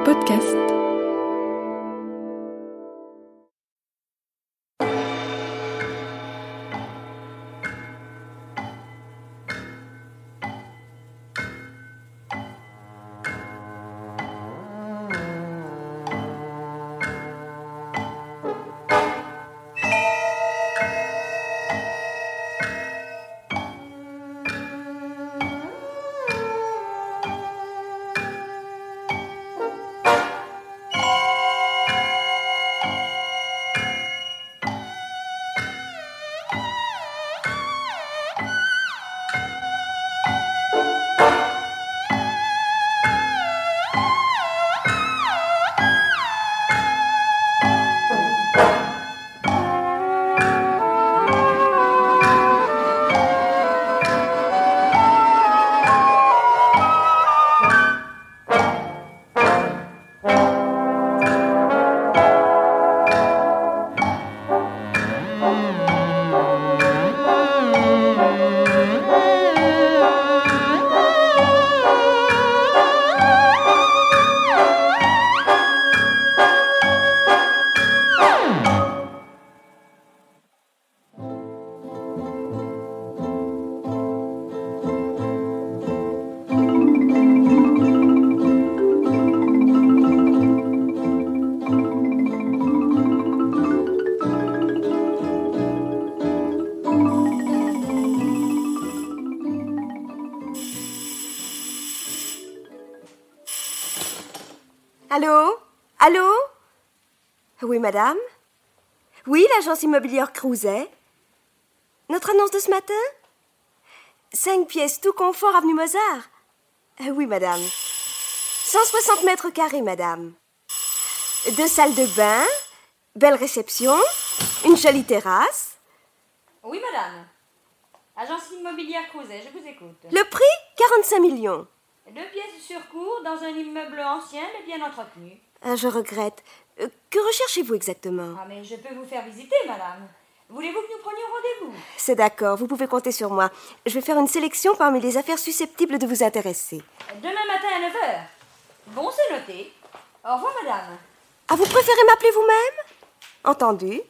podcast. Allô? Allô? Oui, madame? Oui, l'agence immobilière Crouzet. Notre annonce de ce matin? 5 pièces, tout confort, avenue Mozart. Oui, madame. 160 mètres carrés, madame. 2 salles de bain, belle réception, une jolie terrasse. Oui, madame. Agence immobilière Crouzet, je vous écoute. Le prix? 45 millions. 2 pièces sur cour dans un immeuble ancien mais bien entretenu. Je regrette. Que recherchez-vous exactement? Ah, mais je peux vous faire visiter, madame. Voulez-vous que nous prenions rendez-vous? C'est d'accord, vous pouvez compter sur moi. Je vais faire une sélection parmi les affaires susceptibles de vous intéresser. Demain matin à 9h. Bon, c'est noté. Au revoir, madame. Ah, vous préférez m'appeler vous-même? Entendu.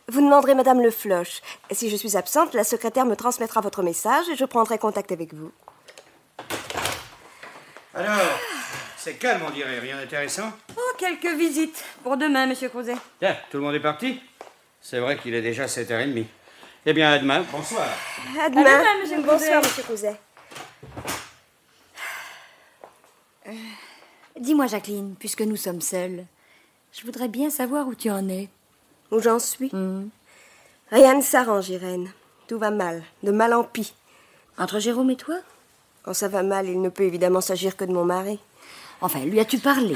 Vous demanderez madame Le Floch. Si je suis absente, la secrétaire me transmettra votre message et je prendrai contact avec vous. Alors, c'est calme, on dirait. Rien d'intéressant? Oh, quelques visites pour demain, monsieur Crouzet. Tiens, tout le monde est parti? C'est vrai qu'il est déjà 7h30. Eh bien, à demain. Bonsoir. À demain. À demain, monsieur Crouzet. Bonsoir, monsieur Crouzet. Dis-moi, Jacqueline, puisque nous sommes seuls, je voudrais bien savoir où tu en es. Où j'en suis? Rien ne s'arrange, Irène. Tout va mal, de mal en pis. Entre Jérôme et toi? Quand ça va mal, il ne peut évidemment s'agir que de mon mari. Enfin, lui as-tu parlé?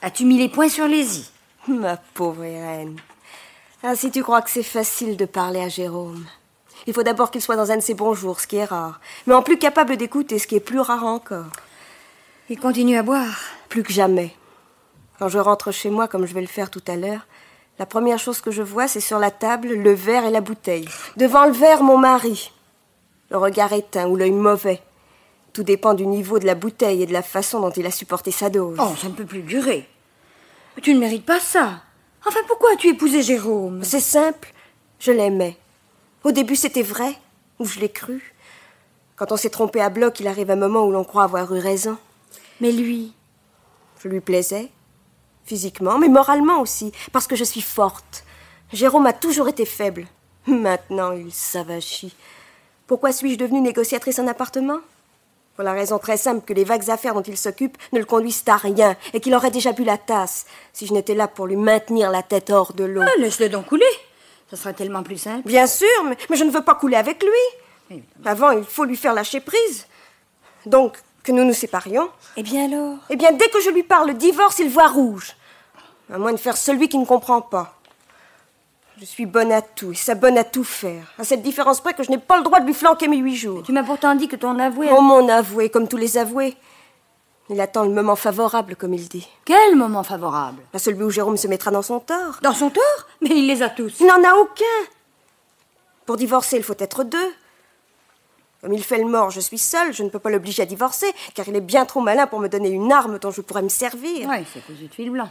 As-tu mis les points sur les i? Ma pauvre Irène. Ah, si tu crois que c'est facile de parler à Jérôme. Il faut d'abord qu'il soit dans un de ses bons jours, ce qui est rare. Mais en plus capable d'écouter, ce qui est plus rare encore. Il continue à boire? Plus que jamais. Quand je rentre chez moi, comme je vais le faire tout à l'heure, la première chose que je vois, c'est sur la table le verre et la bouteille. Devant le verre, mon mari. Le regard éteint ou l'œil mauvais. Tout dépend du niveau de la bouteille et de la façon dont il a supporté sa dose. Oh, ça ne peut plus durer. Tu ne mérites pas ça. Enfin, pourquoi as-tu épousé Jérôme? C'est simple, je l'aimais. Au début, c'était vrai, ou je l'ai cru. Quand on s'est trompé à bloc, il arrive un moment où l'on croit avoir eu raison. Mais lui? Je lui plaisais, physiquement, mais moralement aussi, parce que je suis forte. Jérôme a toujours été faible. Maintenant, il s'avachit. Pourquoi suis-je devenue négociatrice en appartement? Pour la raison très simple que les vagues affaires dont il s'occupe ne le conduisent à rien et qu'il aurait déjà bu la tasse si je n'étais là pour lui maintenir la tête hors de l'eau. Ah, laisse-le donc couler. Ça sera tellement plus simple. Bien sûr, mais je ne veux pas couler avec lui. Avant, il faut lui faire lâcher prise. Donc, que nous nous séparions. Eh bien alors? Eh bien, dès que je lui parle divorce, il voit rouge. À moins de faire celui qui ne comprend pas. Je suis bonne à tout, et ça bonne à tout faire. À cette différence près que je n'ai pas le droit de lui flanquer mes 8 jours. Tu m'as pourtant dit que ton avoué... Oh, mon avoué, comme tous les avoués. Il attend le moment favorable, comme il dit. Quel moment favorable? Celui où Jérôme se mettra dans son tort. Dans son tort? Mais il les a tous. Il n'en a aucun. Pour divorcer, il faut être 2. Comme il fait le mort, je suis seule, je ne peux pas l'obliger à divorcer, car il est bien trop malin pour me donner une arme dont je pourrais me servir. Ouais, c'est cousu de fil blanc.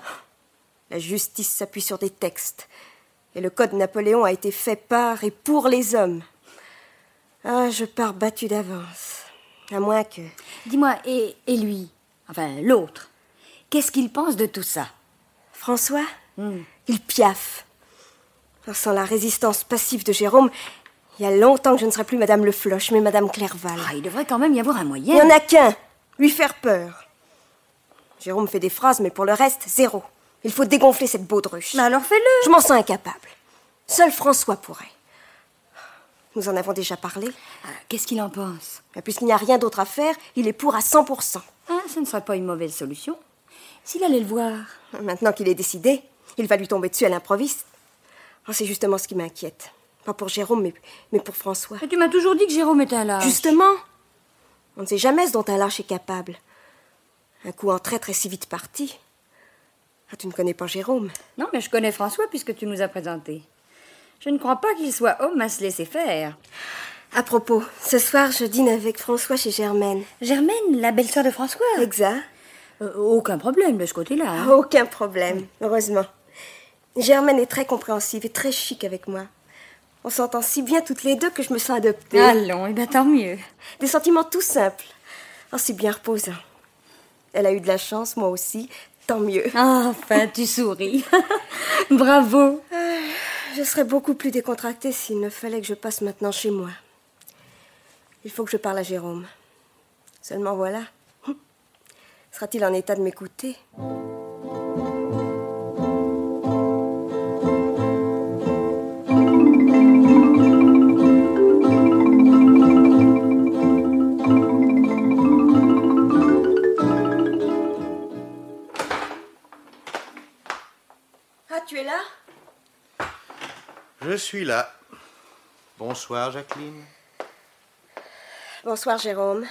La justice s'appuie sur des textes. Et le code Napoléon a été fait par et pour les hommes. Ah, je pars battue d'avance. À moins que... Dis-moi, et lui, enfin l'autre, qu'est-ce qu'il pense de tout ça? François, il piaffe. Sans la résistance passive de Jérôme, il y a longtemps que je ne serai plus Madame Le Floch, mais Madame Clerval. Ah, il devrait quand même y avoir un moyen. Il n'y en a qu'un, lui faire peur. Jérôme fait des phrases, mais pour le reste, zéro. Il faut dégonfler cette baudruche. Mais alors fais-le. Je m'en sens incapable. Seul François pourrait. Nous en avons déjà parlé. Ah, qu'est-ce qu'il en pense? Puisqu'il n'y a rien d'autre à faire, il est pour à 100%. Ah, ce ne serait pas une mauvaise solution. S'il allait le voir. Maintenant qu'il est décidé, il va lui tomber dessus à l'improviste. Oh, c'est justement ce qui m'inquiète. Pas pour Jérôme, mais pour François. Mais tu m'as toujours dit que Jérôme était un lâche. Justement. On ne sait jamais ce dont un lâche est capable. Un coup en traître est si vite parti. Ah, tu ne connais pas Jérôme? Non, mais je connais François puisque tu nous as présenté. Je ne crois pas qu'il soit homme à se laisser faire. À propos, ce soir, je dîne avec François chez Germaine. Germaine, la belle-sœur de François? Exact. Aucun problème de ce côté-là. Hein. Aucun problème, heureusement. Germaine est très compréhensive et très chic avec moi. On s'entend si bien toutes les deux que je me sens adoptée. Allons, et bien tant mieux. Des sentiments tout simples. Oh, c'est bien reposant. Elle a eu de la chance, moi aussi. Tant mieux. Enfin, tu souris. Bravo. Je serais beaucoup plus décontractée s'il ne fallait que je passe maintenant chez moi. Il faut que je parle à Jérôme. Seulement voilà. Sera-t-il en état de m'écouter? Ah, tu es là? Je suis là. Bonsoir, Jacqueline. Bonsoir, Jérôme.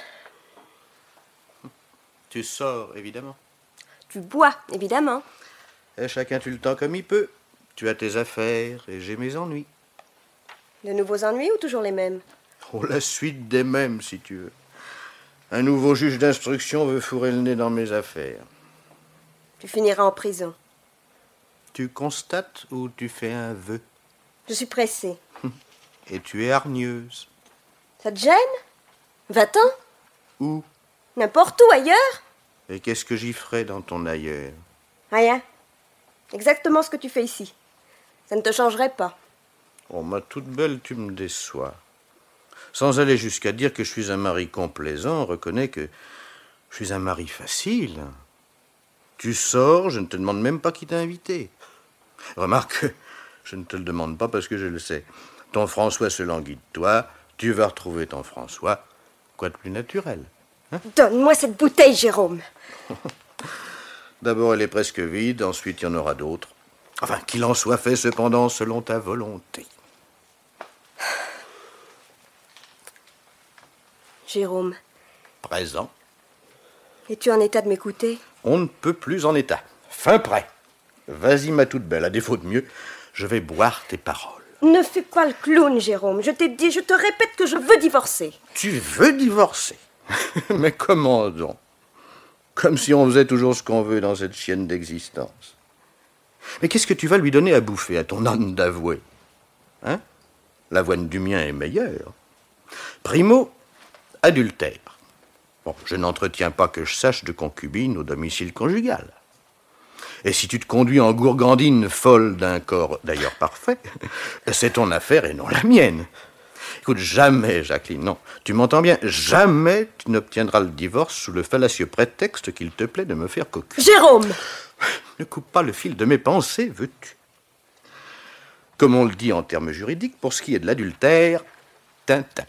Tu sors, évidemment. Tu bois, évidemment. Et chacun tue le temps comme il peut. Tu as tes affaires et j'ai mes ennuis. De nouveaux ennuis ou toujours les mêmes? Oh, la suite des mêmes, si tu veux. Un nouveau juge d'instruction veut fourrer le nez dans mes affaires. Tu finiras en prison. Tu constates ou tu fais un vœu? Je suis pressée. Et tu es hargneuse. Ça te gêne? Va-t'en. Où? N'importe où, ailleurs. Et qu'est-ce que j'y ferai dans ton ailleurs? Rien. Exactement ce que tu fais ici. Ça ne te changerait pas. Oh, ma toute belle, tu me déçois. Sans aller jusqu'à dire que je suis un mari complaisant, reconnais que je suis un mari facile. Tu sors, je ne te demande même pas qui t'a invité. Remarque, je ne te le demande pas parce que je le sais. Ton François se languit de toi, tu vas retrouver ton François. Quoi de plus naturel, hein? Donne-moi cette bouteille, Jérôme. D'abord, elle est presque vide, ensuite il y en aura d'autres. Enfin, qu'il en soit fait cependant selon ta volonté. Jérôme, Présent. es-tu en état de m'écouter? On ne peut plus en état. Fin prêt. Vas-y, ma toute belle, à défaut de mieux, je vais boire tes paroles. Ne fais pas le clown, Jérôme. Je t'ai dit, je te répète que je veux divorcer. Tu veux divorcer? Mais comment donc? Comme si on faisait toujours ce qu'on veut dans cette chienne d'existence. Mais qu'est-ce que tu vas lui donner à bouffer à ton âne d'avoué? Hein? L'avoine du mien est meilleure. Primo, adultère. Bon, je n'entretiens pas que je sache de concubine au domicile conjugal. Et si tu te conduis en gourgandine folle d'un corps d'ailleurs parfait, c'est ton affaire et non la mienne. Écoute, jamais, Jacqueline, non, tu m'entends bien, jamais tu n'obtiendras le divorce sous le fallacieux prétexte qu'il te plaît de me faire cocu. Jérôme! Ne coupe pas le fil de mes pensées, veux-tu? Comme on le dit en termes juridiques, pour ce qui est de l'adultère, Tintin.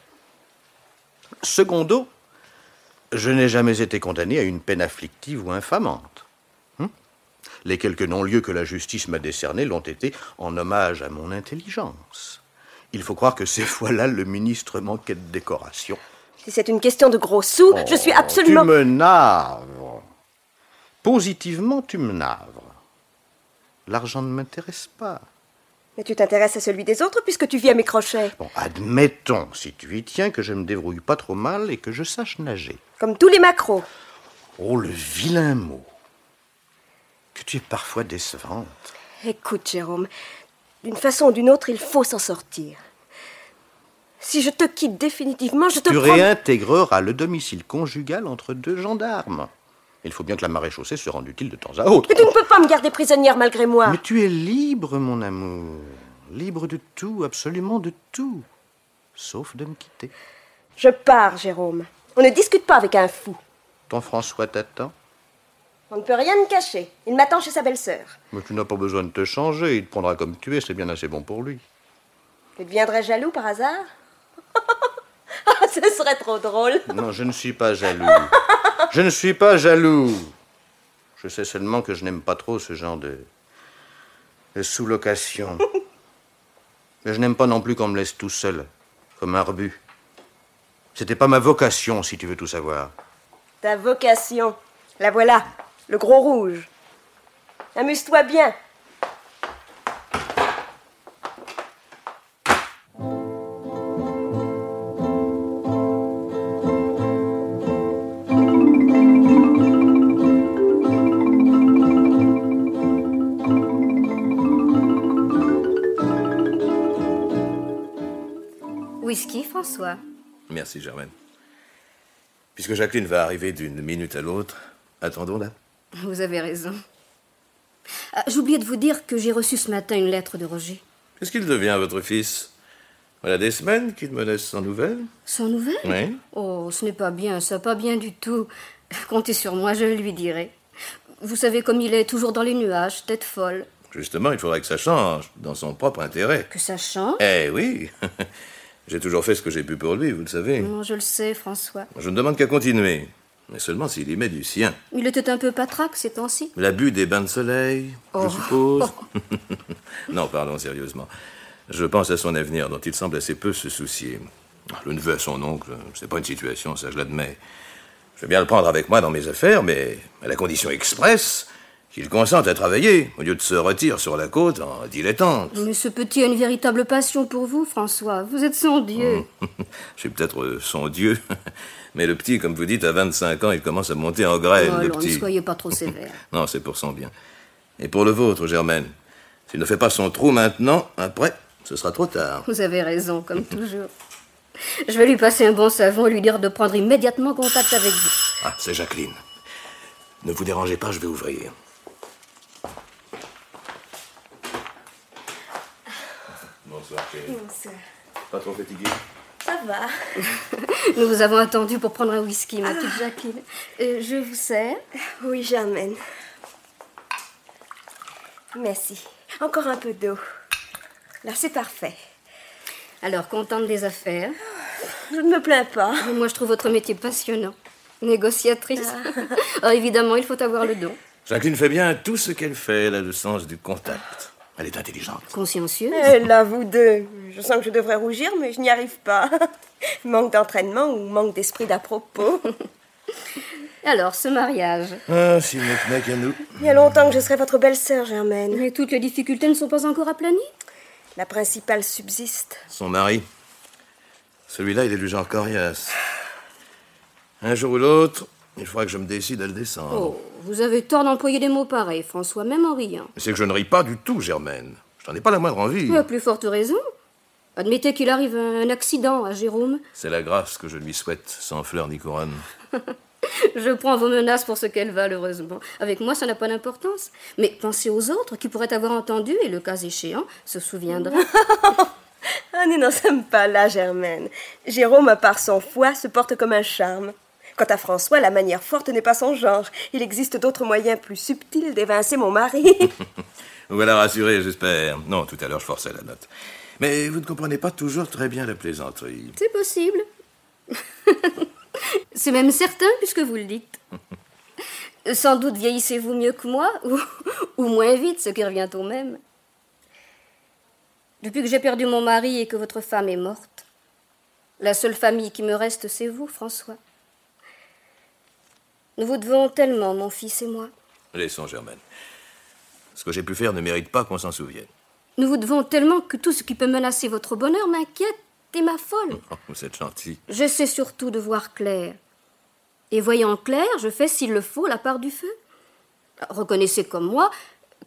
Secondo, je n'ai jamais été condamné à une peine afflictive ou infamante. Les quelques non-lieux que la justice m'a décernés l'ont été en hommage à mon intelligence. Il faut croire que ces fois-là, le ministre manquait de décoration. Si c'est une question de gros sous, je suis absolument... Tu me navres. Positivement, tu me navres. L'argent ne m'intéresse pas. Mais tu t'intéresses à celui des autres puisque tu vis à mes crochets. Bon, admettons, si tu y tiens, que je me débrouille pas trop mal et que je sache nager. Comme tous les macros. Oh, le vilain mot. Que tu es parfois décevante. Écoute, Jérôme, d'une façon ou d'une autre, il faut s'en sortir. Si je te quitte définitivement, je te Tu promets... réintégreras le domicile conjugal entre deux gendarmes. Il faut bien que la maréchaussée se rende utile de temps à autre. Mais tu ne peux pas me garder prisonnière malgré moi. Mais tu es libre, mon amour. Libre de tout, absolument de tout. Sauf de me quitter. Je pars, Jérôme. On ne discute pas avec un fou. Ton François t'attend. On ne peut rien me cacher. Il m'attend chez sa belle-sœur. Mais tu n'as pas besoin de te changer. Il te prendra comme tu es. C'est bien assez bon pour lui. Tu deviendrais jaloux par hasard? Ah, ce serait trop drôle. Non, je ne suis pas jaloux. Je ne suis pas jaloux. Je sais seulement que je n'aime pas trop ce genre de sous-location. Mais je n'aime pas non plus qu'on me laisse tout seul, comme un rebut. C'était pas ma vocation, si tu veux tout savoir. Ta vocation. La voilà, le gros rouge. Amuse-toi bien. Whisky, François. Merci, Germaine. Puisque Jacqueline va arriver d'une minute à l'autre, attendons-la. Vous avez raison. Ah, j'ai oublié de vous dire que j'ai reçu ce matin une lettre de Roger. Qu'est-ce qu'il devient, votre fils? Voilà des semaines qu'il me laisse sans nouvelles. Sans nouvelles? Oui. Oh, ce n'est pas bien, ça, pas bien du tout. Comptez sur moi, je lui dirai. Vous savez comme il est, toujours dans les nuages, tête folle. Justement, il faudrait que ça change, dans son propre intérêt. Que ça change? Eh oui. J'ai toujours fait ce que j'ai pu pour lui, vous le savez. Non, je le sais, François. Je ne demande qu'à continuer. Mais seulement s'il y met du sien. Il était un peu patraque ces temps-ci. L'abus des bains de soleil, je suppose. Non, parlons sérieusement. Je pense à son avenir, dont il semble assez peu se soucier. Le neveu à son oncle, c'est pas une situation, ça je l'admets. Je vais bien le prendre avec moi dans mes affaires, mais à la condition expresse qu'il consente à travailler, au lieu de se retirer sur la côte en dilettante. Mais ce petit a une véritable passion pour vous, François. Vous êtes son Dieu. Je suis peut-être son Dieu, mais le petit, comme vous dites, à 25 ans, il commence à monter en graine, Oh, le alors, ne petit. soyez pas trop sévère. Non, c'est pour son bien. Et pour le vôtre, Germaine. S'il ne fait pas son trou maintenant, après, ce sera trop tard. Vous avez raison, comme toujours. Je vais lui passer un bon savon et lui dire de prendre immédiatement contact avec vous. Ah, c'est Jacqueline. Ne vous dérangez pas, je vais ouvrir. Bonsoir, chérie. Bonsoir. Pas trop fatigué? Ça va. Nous vous avons attendu pour prendre un whisky, ma petite Jacqueline. Je vous sers. Oui, Germaine. Merci. Encore un peu d'eau. Là, c'est parfait. Alors, contente des affaires. Je ne me plains pas. Moi, je trouve votre métier passionnant. Négociatrice. Ah, évidemment, il faut avoir le don. Jacqueline fait bien tout ce qu'elle fait, elle a le sens du contact. Elle est intelligente. Consciencieuse. Eh, là, vous deux. Je sens que je devrais rougir, mais je n'y arrive pas. Manque d'entraînement ou manque d'esprit d'à propos. Alors, ce mariage. Ah, s'il ne tenait qu'à nous. Il y a longtemps que je serai votre belle-sœur, Germaine. Mais toutes les difficultés ne sont pas encore aplanies. La principale subsiste. Son mari. Celui-là, il est du genre coriace. Un jour ou l'autre, il faudra que je me décide à le descendre. Oh, vous avez tort d'employer des mots pareils, François, même en riant. C'est que je ne ris pas du tout, Germaine. Je n'en ai pas la moindre envie. À plus forte raison. Admettez qu'il arrive un accident à Jérôme. C'est la grâce que je lui souhaite, sans fleurs ni couronne. Je prends vos menaces pour ce qu'elles valent, heureusement. Avec moi, ça n'a pas d'importance. Mais pensez aux autres qui pourraient avoir entendu et, le cas échéant, se souviendraient. Ah, nous n'en sommes pas là, Germaine. Jérôme, à part son foie, se porte comme un charme. Quant à François, la manière forte n'est pas son genre. Il existe d'autres moyens plus subtils d'évincer mon mari. Vous voilà rassuré, j'espère. Non, tout à l'heure, je forçais la note. Mais vous ne comprenez pas toujours très bien la plaisanterie. C'est possible. C'est même certain, puisque vous le dites. Sans doute vieillissez-vous mieux que moi, ou moins vite, ce qui revient au même. Depuis que j'ai perdu mon mari et que votre femme est morte, la seule famille qui me reste, c'est vous, François. Nous vous devons tellement, mon fils et moi. Laissons, Germaine. Ce que j'ai pu faire ne mérite pas qu'on s'en souvienne. Nous vous devons tellement que tout ce qui peut menacer votre bonheur m'inquiète et m'affole. Oh, vous êtes gentil. J'essaie surtout de voir clair. Et voyant clair, je fais, s'il le faut, la part du feu. Reconnaissez comme moi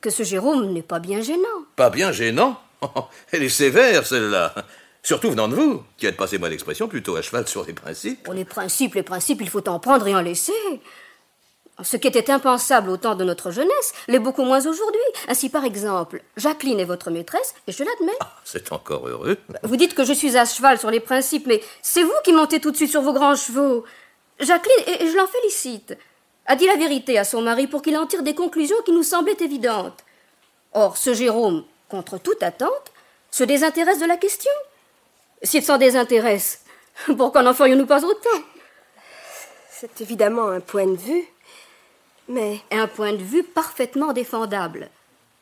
que ce Jérôme n'est pas bien gênant. Pas bien gênant? Oh, elle est sévère, celle-là. Surtout venant de vous, qui êtes, passez-moi l'expression, plutôt à cheval sur les principes. Pour les principes, il faut en prendre et en laisser. Ce qui était impensable au temps de notre jeunesse l'est beaucoup moins aujourd'hui. Ainsi, par exemple, Jacqueline est votre maîtresse, et je l'admets. Ah, c'est encore heureux. Vous dites que je suis à cheval sur les principes, mais c'est vous qui montez tout de suite sur vos grands chevaux. Jacqueline, et je l'en félicite, a dit la vérité à son mari pour qu'il en tire des conclusions qui nous semblaient évidentes. Or, ce Jérôme, contre toute attente, se désintéresse de la question. S'il s'en désintéresse, pourquoi n'en ferions-nous pas autant? C'est évidemment un point de vue, mais... Un point de vue parfaitement défendable.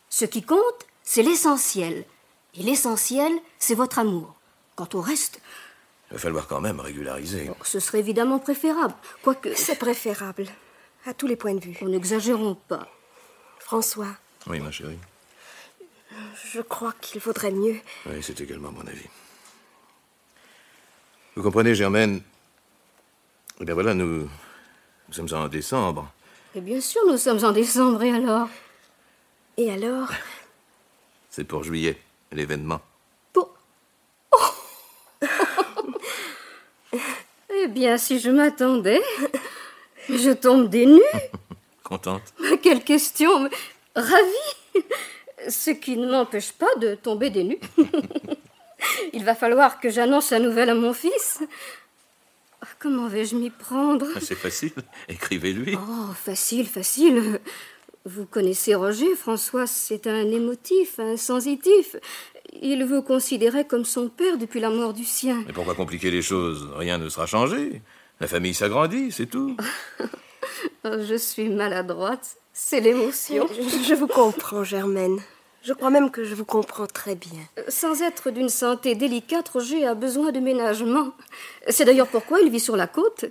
Ce qui compte, c'est l'essentiel. Et l'essentiel, c'est votre amour. Quant au reste... Il va falloir quand même régulariser. Ce serait évidemment préférable, quoique... C'est préférable, à tous les points de vue. N'exagérons pas. François. Oui, ma chérie. Je crois qu'il vaudrait mieux... Oui, c'est également mon avis. Vous comprenez, Germaine? Eh bien voilà, nous sommes en décembre. Et bien sûr, nous sommes en décembre, et alors? Et alors? C'est pour juillet, l'événement. Pour... Oh. Eh bien, si je m'attendais, je tombe des nues. Contente? Quelle question! Ravie! Ce qui ne m'empêche pas de tomber des nues. Il va falloir que j'annonce la nouvelle à mon fils. Comment vais-je m'y prendre? C'est facile, écrivez-lui. Oh, facile, facile. Vous connaissez Roger, François, c'est un émotif, un sensitif. Il vous considérait comme son père depuis la mort du sien. Mais pourquoi compliquer les choses? Rien ne sera changé. La famille s'agrandit, c'est tout. Je suis maladroite, c'est l'émotion. Je vous comprends, Germaine. Je crois même que je vous comprends très bien. Sans être d'une santé délicate, Roger a besoin de ménagement. C'est d'ailleurs pourquoi il vit sur la côte.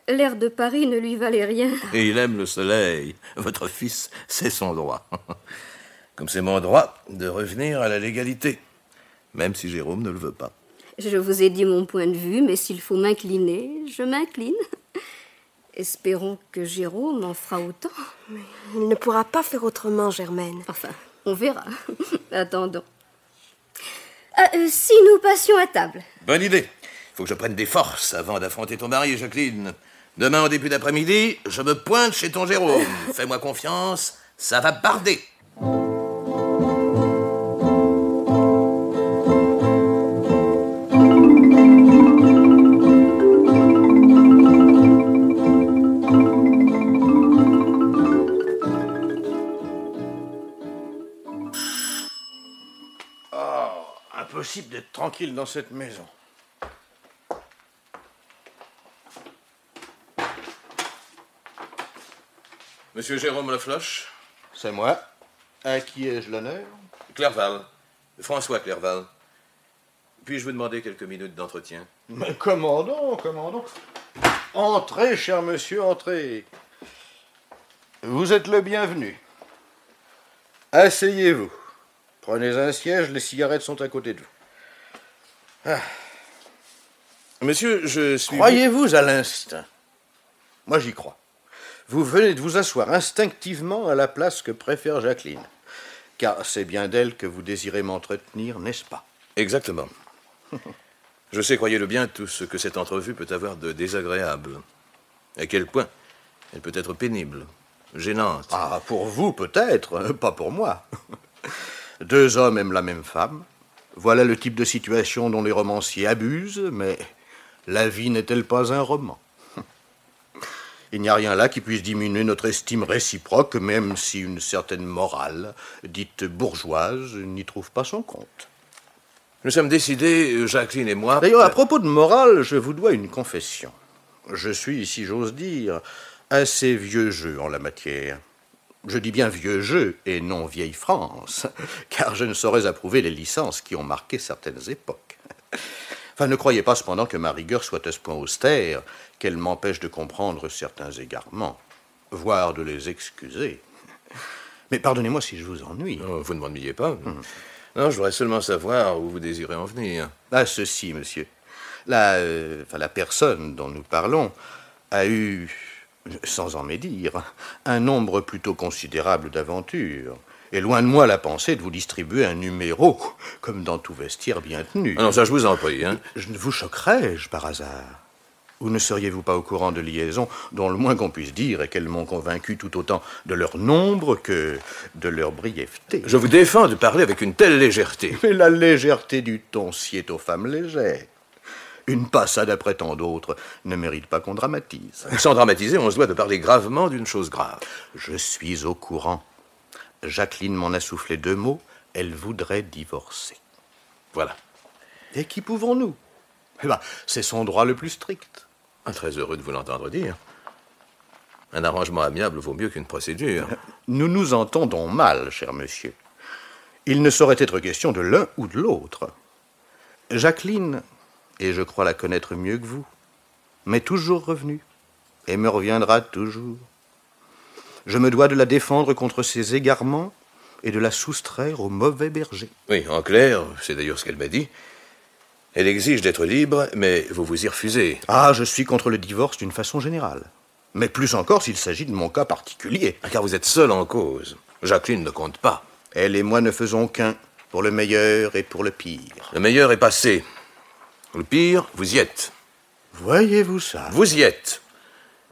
L'air de Paris ne lui valait rien. Et il aime le soleil. Votre fils, c'est son droit. Comme c'est mon droit de revenir à la légalité. Même si Jérôme ne le veut pas. Je vous ai dit mon point de vue, mais s'il faut m'incliner, je m'incline. Espérons que Jérôme en fera autant. Mais il ne pourra pas faire autrement, Germaine. Enfin, on verra. Attendons. Si nous passions à table. Bonne idée. Il faut que je prenne des forces avant d'affronter ton mari, Jacqueline. Demain, au début d'après-midi, je me pointe chez ton Jérôme. Fais-moi confiance, ça va barder. Impossible d'être tranquille dans cette maison. Monsieur Jérôme Lefloche? C'est moi. À qui ai-je l'honneur? Clerval. François Clerval. Puis-je vous demander quelques minutes d'entretien? Mais commandons. Entrez, cher monsieur, entrez. Vous êtes le bienvenu. Asseyez-vous. Prenez un siège, les cigarettes sont à côté de vous. Ah. Monsieur, je suis... Croyez-vous à l'instinct? Moi, j'y crois. Vous venez de vous asseoir instinctivement à la place que préfère Jacqueline. Car c'est bien d'elle que vous désirez m'entretenir, n'est-ce pas? Exactement. Je sais, croyez-le bien, tout ce que cette entrevue peut avoir de désagréable. À quel point elle peut être pénible, gênante. Ah, pour vous, peut-être, pas pour moi. Deux hommes aiment la même femme. Voilà le type de situation dont les romanciers abusent, mais la vie n'est-elle pas un roman? Il n'y a rien là qui puisse diminuer notre estime réciproque, même si une certaine morale, dite bourgeoise, n'y trouve pas son compte. Nous sommes décidés, Jacqueline et moi... D'ailleurs, à propos de morale, je vous dois une confession. Je suis, si j'ose dire, assez vieux jeu en la matière. Je dis bien vieux jeu et non vieille France, car je ne saurais approuver les licences qui ont marqué certaines époques. Enfin, ne croyez pas cependant que ma rigueur soit à ce point austère qu'elle m'empêche de comprendre certains égarements, voire de les excuser. Mais pardonnez-moi si je vous ennuie. Oh, vous ne m'ennuyez pas. Non, je voudrais seulement savoir où vous désirez en venir. Ah, ceci, monsieur. La personne dont nous parlons a eu, sans en médire, un nombre plutôt considérable d'aventures. Et loin de moi la pensée de vous distribuer un numéro, comme dans tout vestiaire bien tenu. Ah non, ça je vous en prie, hein. Je ne vous choquerais-je par hasard? Ou ne seriez-vous pas au courant de liaisons dont le moins qu'on puisse dire est qu'elles m'ont convaincu tout autant de leur nombre que de leur brièveté? Je vous défends de parler avec une telle légèreté. Mais la légèreté du ton sied aux femmes légères. Une passade après tant d'autres ne mérite pas qu'on dramatise. Sans dramatiser, on se doit de parler gravement d'une chose grave. Je suis au courant. Jacqueline m'en a soufflé 2 mots. Elle voudrait divorcer. Voilà. Et qui pouvons-nous? Eh ben, c'est son droit le plus strict. Très heureux de vous l'entendre dire. Un arrangement amiable vaut mieux qu'une procédure. Nous nous entendons mal, cher monsieur. Il ne saurait être question de l'un ou de l'autre. Jacqueline, et je crois la connaître mieux que vous, m'est toujours revenue, et me reviendra toujours. Je me dois de la défendre contre ses égarements et de la soustraire au mauvais berger. Oui, en clair, c'est d'ailleurs ce qu'elle m'a dit. Elle exige d'être libre, mais vous vous y refusez. Ah, je suis contre le divorce d'une façon générale. Mais plus encore s'il s'agit de mon cas particulier. Car vous êtes seul en cause. Jacqueline ne compte pas. Elle et moi ne faisons qu'un, pour le meilleur et pour le pire. Le meilleur est passé. Le pire, vous y êtes. Voyez-vous ça? Vous y êtes.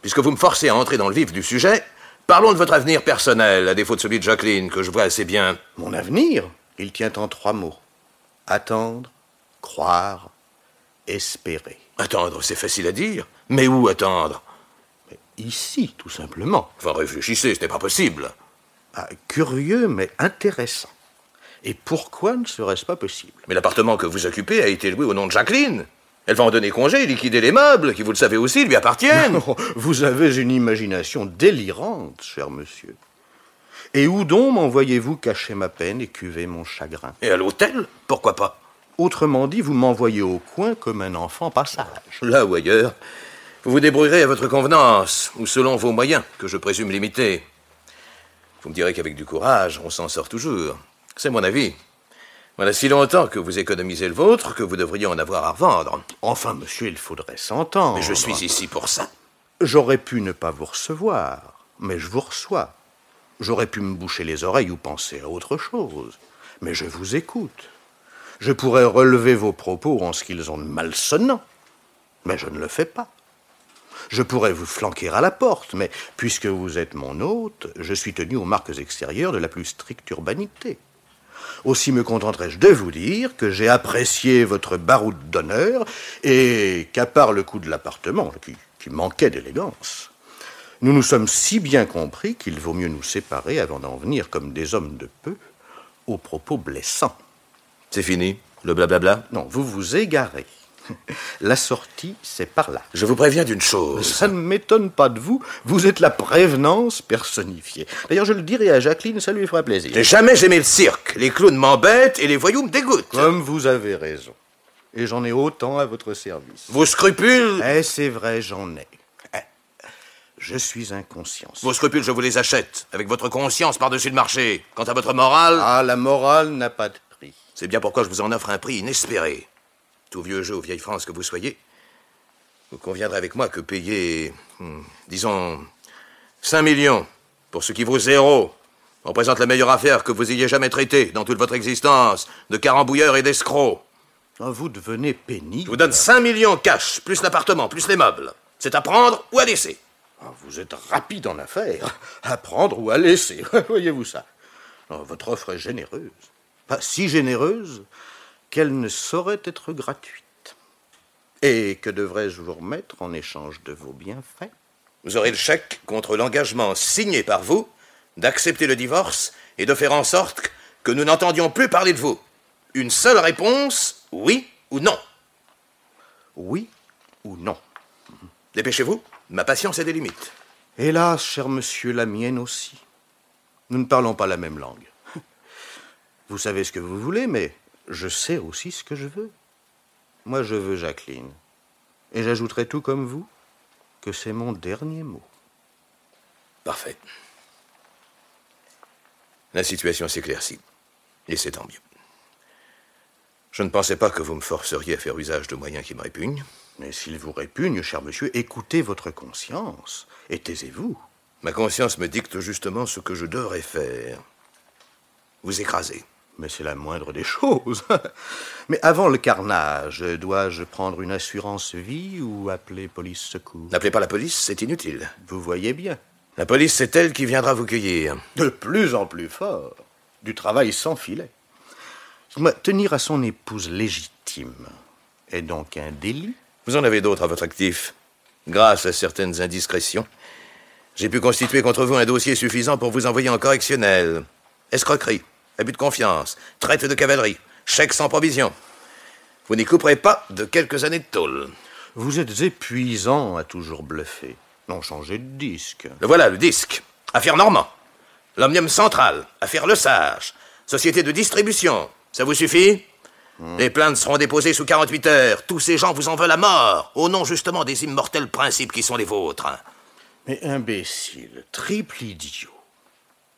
Puisque vous me forcez à entrer dans le vif du sujet, parlons de votre avenir personnel, à défaut de celui de Jacqueline, que je vois assez bien. Mon avenir, il tient en 3 mots. Attendre, croire, espérer. Attendre, c'est facile à dire. Mais où attendre? Mais ici, tout simplement. Enfin, réfléchissez, ce n'est pas possible. Ah, curieux, mais intéressant. Et pourquoi ne serait-ce pas possible? Mais l'appartement que vous occupez a été loué au nom de Jacqueline. Elle va en donner congé, liquider les meubles, qui, vous le savez aussi, lui appartiennent. Non, vous avez une imagination délirante, cher monsieur. Et où donc m'envoyez-vous cacher ma peine et cuver mon chagrin? Et à l'hôtel, pourquoi pas? Autrement dit, vous m'envoyez au coin comme un enfant passage. Là ou ailleurs, vous vous débrouillerez à votre convenance, ou selon vos moyens, que je présume limités. Vous me direz qu'avec du courage, on s'en sort toujours. C'est mon avis. Voilà si longtemps que vous économisez le vôtre que vous devriez en avoir à revendre. Enfin, monsieur, il faudrait s'entendre. Mais je suis ici pour ça. J'aurais pu ne pas vous recevoir, mais je vous reçois. J'aurais pu me boucher les oreilles ou penser à autre chose, mais je vous écoute. Je pourrais relever vos propos en ce qu'ils ont de malsonnant, mais je ne le fais pas. Je pourrais vous flanquer à la porte, mais puisque vous êtes mon hôte, je suis tenu aux marques extérieures de la plus stricte urbanité. Aussi me contenterai-je de vous dire que j'ai apprécié votre baroud d'honneur et qu'à part le coût de l'appartement, qui manquait d'élégance, nous nous sommes si bien compris qu'il vaut mieux nous séparer avant d'en venir comme des hommes de peu aux propos blessants. C'est fini, le blablabla? Non, vous vous égarez. La sortie, c'est par là. Je vous préviens d'une chose. Ça ne m'étonne pas de vous. Vous êtes la prévenance personnifiée. D'ailleurs, je le dirai à Jacqueline, ça lui fera plaisir. J'ai jamais aimé le cirque. Les clowns m'embêtent et les voyous me dégoûtent. Comme vous avez raison. Et j'en ai autant à votre service. Vos scrupules? Eh, c'est vrai, j'en ai. Je suis inconscience. Vos scrupules, je vous les achète, avec votre conscience par-dessus le marché. Quant à votre morale... Ah, la morale n'a pas de prix. C'est bien pourquoi je vous en offre un prix inespéré. Tout vieux jeu aux vieilles France que vous soyez, vous conviendrez avec moi que payer, disons, 5 millions pour ce qui vaut 0 représente la meilleure affaire que vous ayez jamais traitée dans toute votre existence de carambouilleurs et d'escrocs. Ah, vous devenez pénible. Je vous donne 5 millions cash, plus l'appartement, plus les meubles. C'est à prendre ou à laisser. Ah, vous êtes rapide en affaires. À prendre ou à laisser. Voyez-vous ça. Oh, votre offre est généreuse. Pas si généreuse qu'elle ne saurait être gratuite. Et que devrais-je vous remettre en échange de vos bienfaits? Vous aurez le chèque contre l'engagement signé par vous d'accepter le divorce et de faire en sorte que nous n'entendions plus parler de vous. Une seule réponse, oui ou non. Oui ou non. Dépêchez-vous, ma patience a des limites. Hélas, cher monsieur, la mienne aussi. Nous ne parlons pas la même langue. Vous savez ce que vous voulez, mais je sais aussi ce que je veux. Moi, je veux Jacqueline. Et j'ajouterai tout comme vous que c'est mon dernier mot. Parfait. La situation s'éclaircit. Et c'est tant mieux. Je ne pensais pas que vous me forceriez à faire usage de moyens qui me répugnent. Mais s'il vous répugne, cher monsieur, écoutez votre conscience et taisez-vous. Ma conscience me dicte justement ce que je devrais faire. Vous écraser. Mais c'est la moindre des choses. Mais avant le carnage, dois-je prendre une assurance vie ou appeler police secours? N'appelez pas la police, c'est inutile. Vous voyez bien. La police, c'est elle qui viendra vous cueillir. De plus en plus fort. Du travail sans filet. Tenir à son épouse légitime est donc un délit? Vous en avez d'autres à votre actif. Grâce à certaines indiscrétions, j'ai pu constituer contre vous un dossier suffisant pour vous envoyer en correctionnel. Escroquerie, abus de confiance, traite de cavalerie, chèque sans provision. Vous n'y couperez pas de quelques années de tôle. Vous êtes épuisant à toujours bluffer. Non, changez de disque. Le voilà, le disque. Affaire Normand. L'Omnium Central. Affaire Le Sage. Société de distribution. Ça vous suffit? Les plaintes seront déposées sous 48 heures. Tous ces gens vous en veulent à mort, au nom justement des immortels principes qui sont les vôtres. Mais imbécile, triple idiot.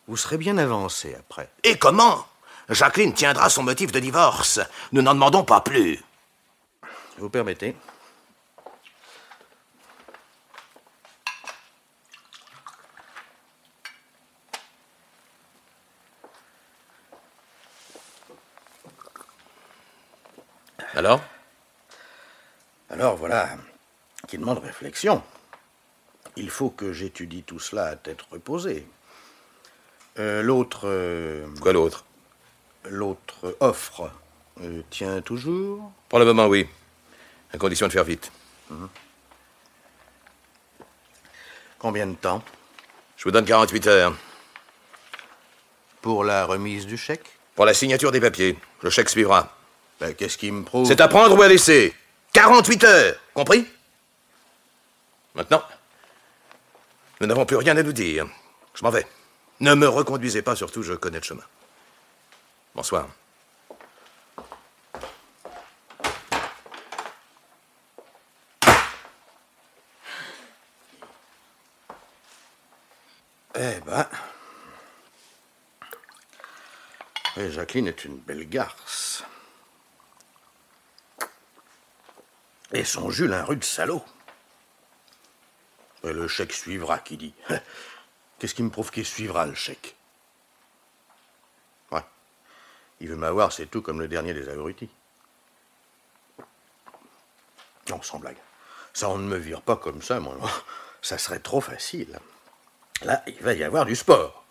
Vous serez bien avancé après. Et comment? Jacqueline tiendra son motif de divorce. Nous n'en demandons pas plus. Vous permettez? Alors? Alors voilà, qui demande réflexion. Il faut que j'étudie tout cela à tête reposée. L'autre... Quoi l'autre? L'autre offre tient toujours? Pour le moment, oui. À condition de faire vite. Combien de temps? Je vous donne 48 heures. Pour la remise du chèque? Pour la signature des papiers. Le chèque suivra. Ben, qu'est-ce qui me prouve? C'est à prendre ou à laisser. 48 heures, compris? Maintenant, nous n'avons plus rien à nous dire. Je m'en vais. Ne me reconduisez pas, surtout, je connais le chemin. Bonsoir. Eh ben... Et Jacqueline est une belle garce. Et son Jules un rude salaud. Et le chèque suivra, qui dit. Qu'est-ce qui me prouve qu'il suivra, le chèque? Ouais. Il veut m'avoir, c'est tout, comme le dernier des abrutis. Non, sans blague. Ça, on ne me vire pas comme ça, moi. Ça serait trop facile. Là, il va y avoir du sport.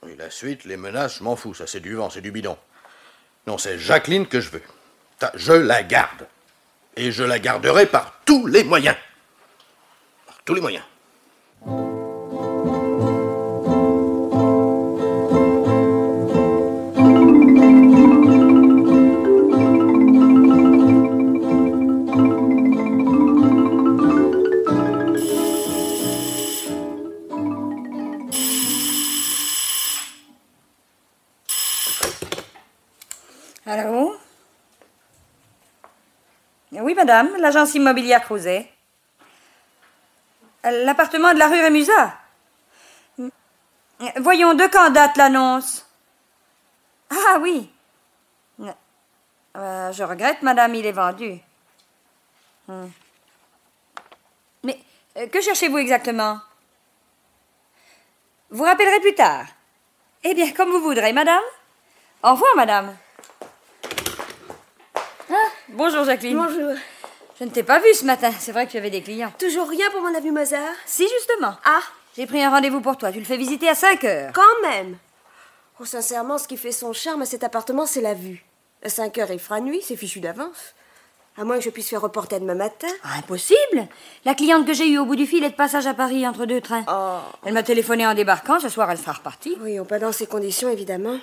Et la suite, les menaces, je m'en fous. Ça, c'est du vent, c'est du bidon. Non, c'est Jacqueline que je veux. Je la garde. Et je la garderai par tous les moyens. Par tous les moyens. Allô? Oui, madame, l'agence immobilière Crouzet. L'appartement de la rue Rémusat. Voyons, de quand date l'annonce? Ah oui. Je regrette, madame, il est vendu. Mais que cherchez-vous exactement? Vous rappellerez plus tard. Eh bien, comme vous voudrez, madame. Au revoir, madame. Ah, bonjour, Jacqueline. Bonjour. Je ne t'ai pas vue ce matin. C'est vrai que tu avais des clients. Toujours rien pour mon avis Mozart? Si, justement. Ah, J'ai pris un rendez-vous pour toi. Tu le fais visiter à 5 heures. quand même. Oh, sincèrement, ce qui fait son charme à cet appartement, c'est la vue. À 5 heures, il fera nuit, c'est fichu d'avance. À moins que je puisse faire reporter demain matin. Ah, impossible. La cliente que j'ai eue au bout du fil est de passage à Paris entre 2 trains. Oh. Elle m'a téléphoné en débarquant. Ce soir, elle sera repartie. Oui, pas dans ces conditions, évidemment.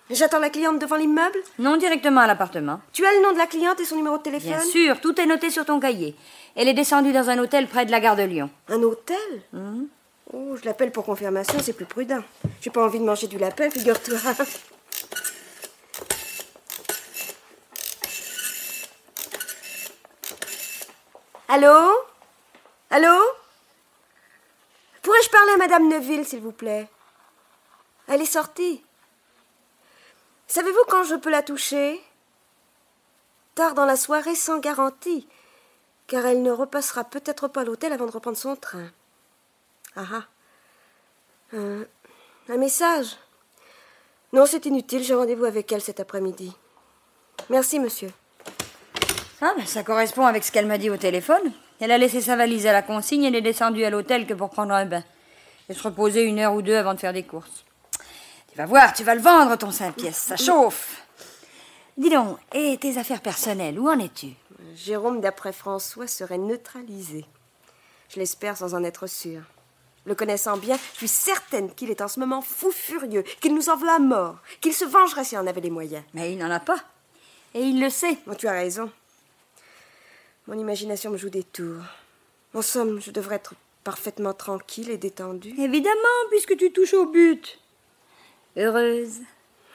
J'attends la cliente devant l'immeuble. Non, directement à l'appartement. Tu as le nom de la cliente et son numéro de téléphone? Bien sûr, tout est noté sur ton cahier. Elle est descendue dans un hôtel près de la gare de Lyon. Un hôtel? Oh, je l'appelle pour confirmation, c'est plus prudent. J'ai pas envie de manger du lapin, figure-toi. Allô? Allô? Pourrais-je parler à Madame Neuville, s'il vous plaît? Elle est sortie. Savez-vous quand je peux la toucher? tard dans la soirée sans garantie, car elle ne repassera peut-être pas à l'hôtel avant de reprendre son train. Ah ah. Un message? Non, c'est inutile, j'ai rendez-vous avec elle cet après-midi. Merci, monsieur. Ah, ben ça correspond avec ce qu'elle m'a dit au téléphone. Elle a laissé sa valise à la consigne et n'est descendue à l'hôtel que pour prendre un bain. Et se reposer 1 heure ou 2 avant de faire des courses. Tu vas voir, tu vas le vendre, ton 5 pièces, ça chauffe. Dis donc, et tes affaires personnelles, où en es-tu? Jérôme, d'après François, serait neutralisé. Je l'espère sans en être sûre. Le connaissant bien, je suis certaine qu'il est en ce moment fou furieux, qu'il nous en veut à mort, qu'il se vengerait s'il en avait les moyens. Mais il n'en a pas. Et il le sait. Bon, tu as raison. Mon imagination me joue des tours. En somme, je devrais être parfaitement tranquille et détendue. Évidemment, puisque tu touches au but. Heureuse.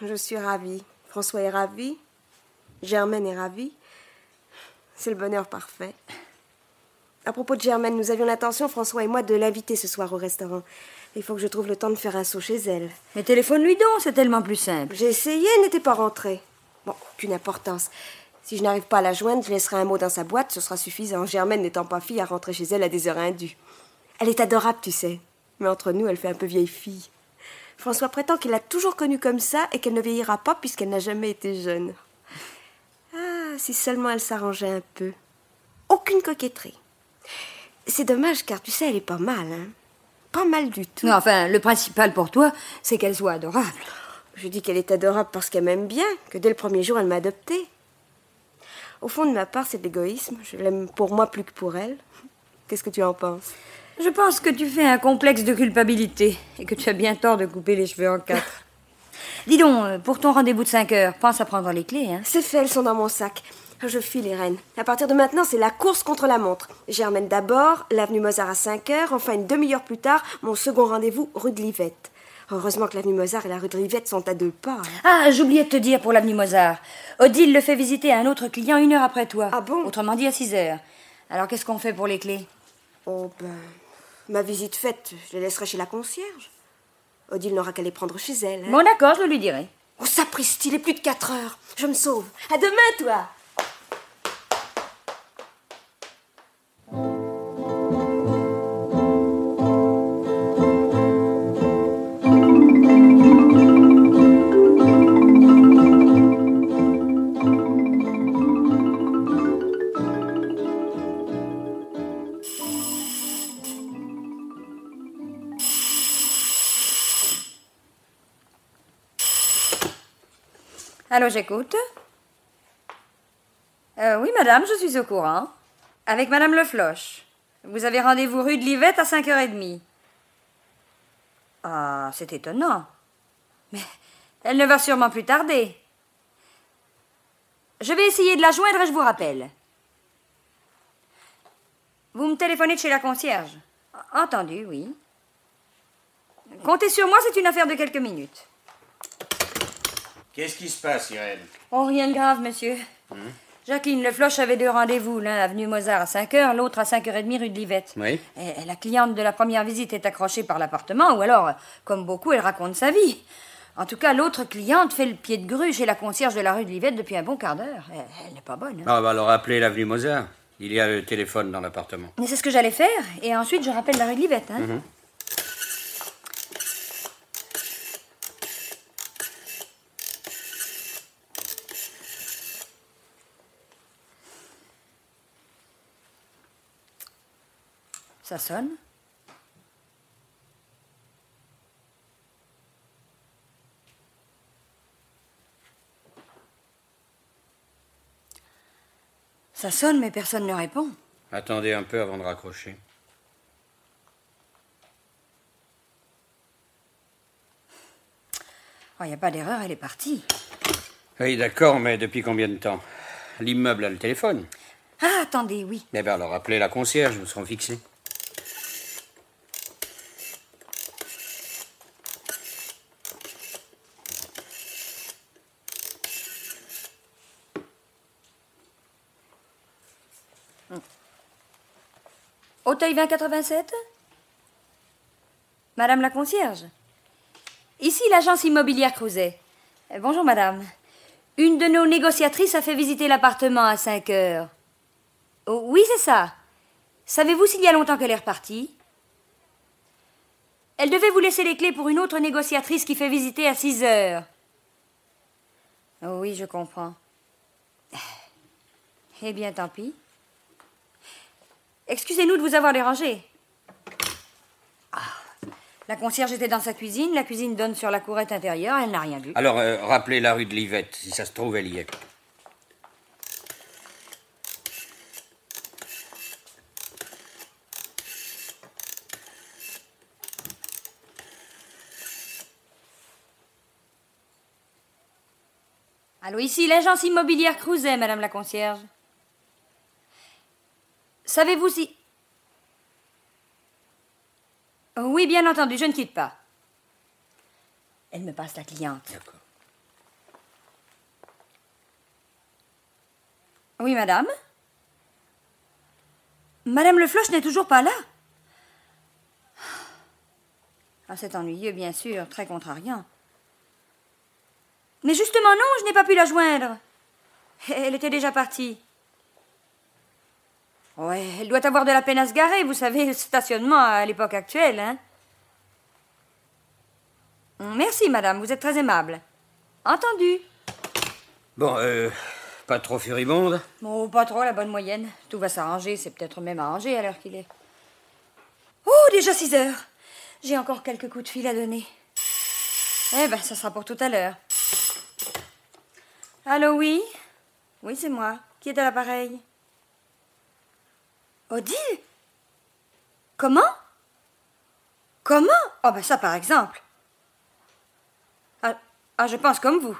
Je suis ravie. François est ravi. Germaine est ravie. C'est le bonheur parfait. À propos de Germaine, nous avions l'intention, François et moi, de l'inviter ce soir au restaurant. Il faut que je trouve le temps de faire un saut chez elle. Mais téléphone-lui donc, c'est tellement plus simple. J'ai essayé, elle n'était pas rentrée. Bon, aucune importance. Si je n'arrive pas à la joindre, je laisserai un mot dans sa boîte, ce sera suffisant. Germaine n'étant pas fille à rentrer chez elle à des heures indues. Elle est adorable, tu sais. Mais entre nous, elle fait un peu vieille fille. François prétend qu'il l'a toujours connue comme ça et qu'elle ne vieillira pas puisqu'elle n'a jamais été jeune. Ah, si seulement elle s'arrangeait un peu. Aucune coquetterie. C'est dommage car, tu sais, elle est pas mal, hein. Pas mal du tout. Mais enfin, le principal pour toi, c'est qu'elle soit adorable. Je dis qu'elle est adorable parce qu'elle m'aime bien, que dès le premier jour, elle m'a adoptée. Au fond de ma part, c'est de l'égoïsme. Je l'aime pour moi plus que pour elle. Qu'est-ce que tu en penses? Je pense que tu fais un complexe de culpabilité et que tu as bien tort de couper les cheveux en 4. Dis donc, pour ton rendez-vous de 5 heures, pense à prendre les clés, hein? C'est fait, elles sont dans mon sac. Je file les rênes. À partir de maintenant, c'est la course contre la montre. Germaine d'abord, l'avenue Mozart à 5 heures, enfin une demi-heure plus tard, mon second rendez-vous, rue de Livette. Heureusement que l'avenue Mozart et la rue de Livette sont à 2 pas. Hein. Ah, j'oubliais de te dire pour l'avenue Mozart. Odile le fait visiter à un autre client 1 heure après toi. Ah bon? Autrement dit à 6 heures. Alors qu'est-ce qu'on fait pour les clés? Oh ben, ma visite faite, je les laisserai chez la concierge. Odile n'aura qu'à les prendre chez elle. Hein. Bon d'accord, je le lui dirai. Oh sapristi, il est plus de 4 heures. Je me sauve. À demain, toi. Allô, j'écoute. Oui, madame, je suis au courant. Avec madame Le Floch. Vous avez rendez-vous rue de Livette à 5h30. Ah, c'est étonnant. Mais elle ne va sûrement plus tarder. Je vais essayer de la joindre et je vous rappelle. Vous me téléphonez de chez la concierge. Entendu, oui. Comptez sur moi, c'est une affaire de quelques minutes. Qu'est-ce qui se passe, Irène? Oh, rien de grave, monsieur. Jacqueline Le Floch avait 2 rendez-vous, l'un avenue Mozart à 5 heures, l'autre à 5h30 rue de Livette. Oui. Et la cliente de la première visite est accrochée par l'appartement, ou alors, comme beaucoup, elle raconte sa vie. En tout cas, l'autre cliente fait le pied de grue chez la concierge de la rue de Livette depuis un bon quart d'heure. Elle n'est pas bonne. Hein. Ah, on va alors appeler l'avenue Mozart. Il y a le téléphone dans l'appartement. Mais c'est ce que j'allais faire, et ensuite je rappelle la rue de Livette. Hein. Ça sonne. Ça sonne, mais personne ne répond. Attendez un peu avant de raccrocher. Oh, il n'y a pas d'erreur, elle est partie. Oui, d'accord, mais depuis combien de temps? L'immeuble a le téléphone. Ah, attendez, oui. Eh bien, alors appelez la concierge, nous serons fixés. Auteuil 2087? Madame la concierge? Ici l'agence immobilière Crouzet. Bonjour madame. Une de nos négociatrices a fait visiter l'appartement à 5 heures. Oh, oui, c'est ça. Savez-vous s'il y a longtemps qu'elle est repartie? Elle devait vous laisser les clés pour une autre négociatrice qui fait visiter à 6 heures. Oh oui, je comprends. Eh bien, tant pis. Excusez-nous de vous avoir dérangé. La concierge était dans sa cuisine. La cuisine donne sur la courette intérieure. Elle n'a rien vu. Alors, rappelez la rue de Livette. Si ça se trouve, elle y est. Allô, ici l'agence immobilière Crouzet, madame la concierge. Savez-vous si... Oh, oui, bien entendu, je ne quitte pas. Elle me passe la cliente. D'accord. Oui, madame? Madame Le Floch n'est toujours pas là? Ah, c'est ennuyeux, bien sûr, très contrariant. Mais justement, non, je n'ai pas pu la joindre. Elle était déjà partie. Ouais, elle doit avoir de la peine à se garer, vous savez, le stationnement à l'époque actuelle, hein. Merci, madame, vous êtes très aimable. Entendu. Bon, pas trop furibonde? Oh, pas trop, la bonne moyenne. Tout va s'arranger, c'est peut-être même arrangé à l'heure qu'il est. Oh, déjà 6 heures. J'ai encore quelques coups de fil à donner. Eh ben, ça sera pour tout à l'heure. Allô, oui? Oui, c'est moi. Qui est à l'appareil? Odile? Comment? Comment? Oh, ben ça, par exemple. Ah, je pense comme vous.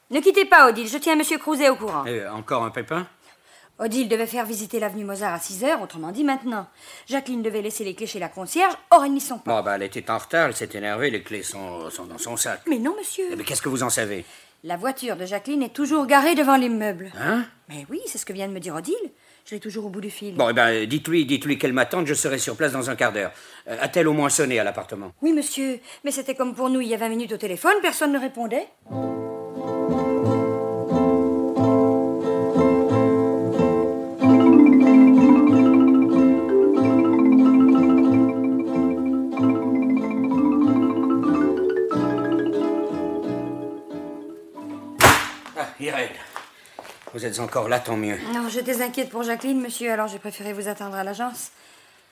Ne quittez pas, Odile, je tiens Monsieur Crouzet au courant. Encore un pépin? Odile devait faire visiter l'avenue Mozart à 6 heures, autrement dit maintenant. Jacqueline devait laisser les clés chez la concierge, or elle n'y sont pas. Bon, ben, elle était en retard, elle s'est énervée, les clés sont dans son sac. Mais non, monsieur. Mais qu'est-ce que vous en savez? La voiture de Jacqueline est toujours garée devant l'immeuble. Hein? Mais oui, c'est ce que vient de me dire Odile. Je l'ai toujours au bout du fil. Bon, eh ben, dites-lui qu'elle m'attende, je serai sur place dans un quart d'heure. A-t-elle au moins sonné à l'appartement? Oui, monsieur, mais c'était comme pour nous il y a 20 minutes au téléphone, personne ne répondait. Ah, Irène, vous êtes encore là, tant mieux. Non, j'étais inquiète pour Jacqueline, monsieur, alors j'ai préféré vous attendre à l'agence.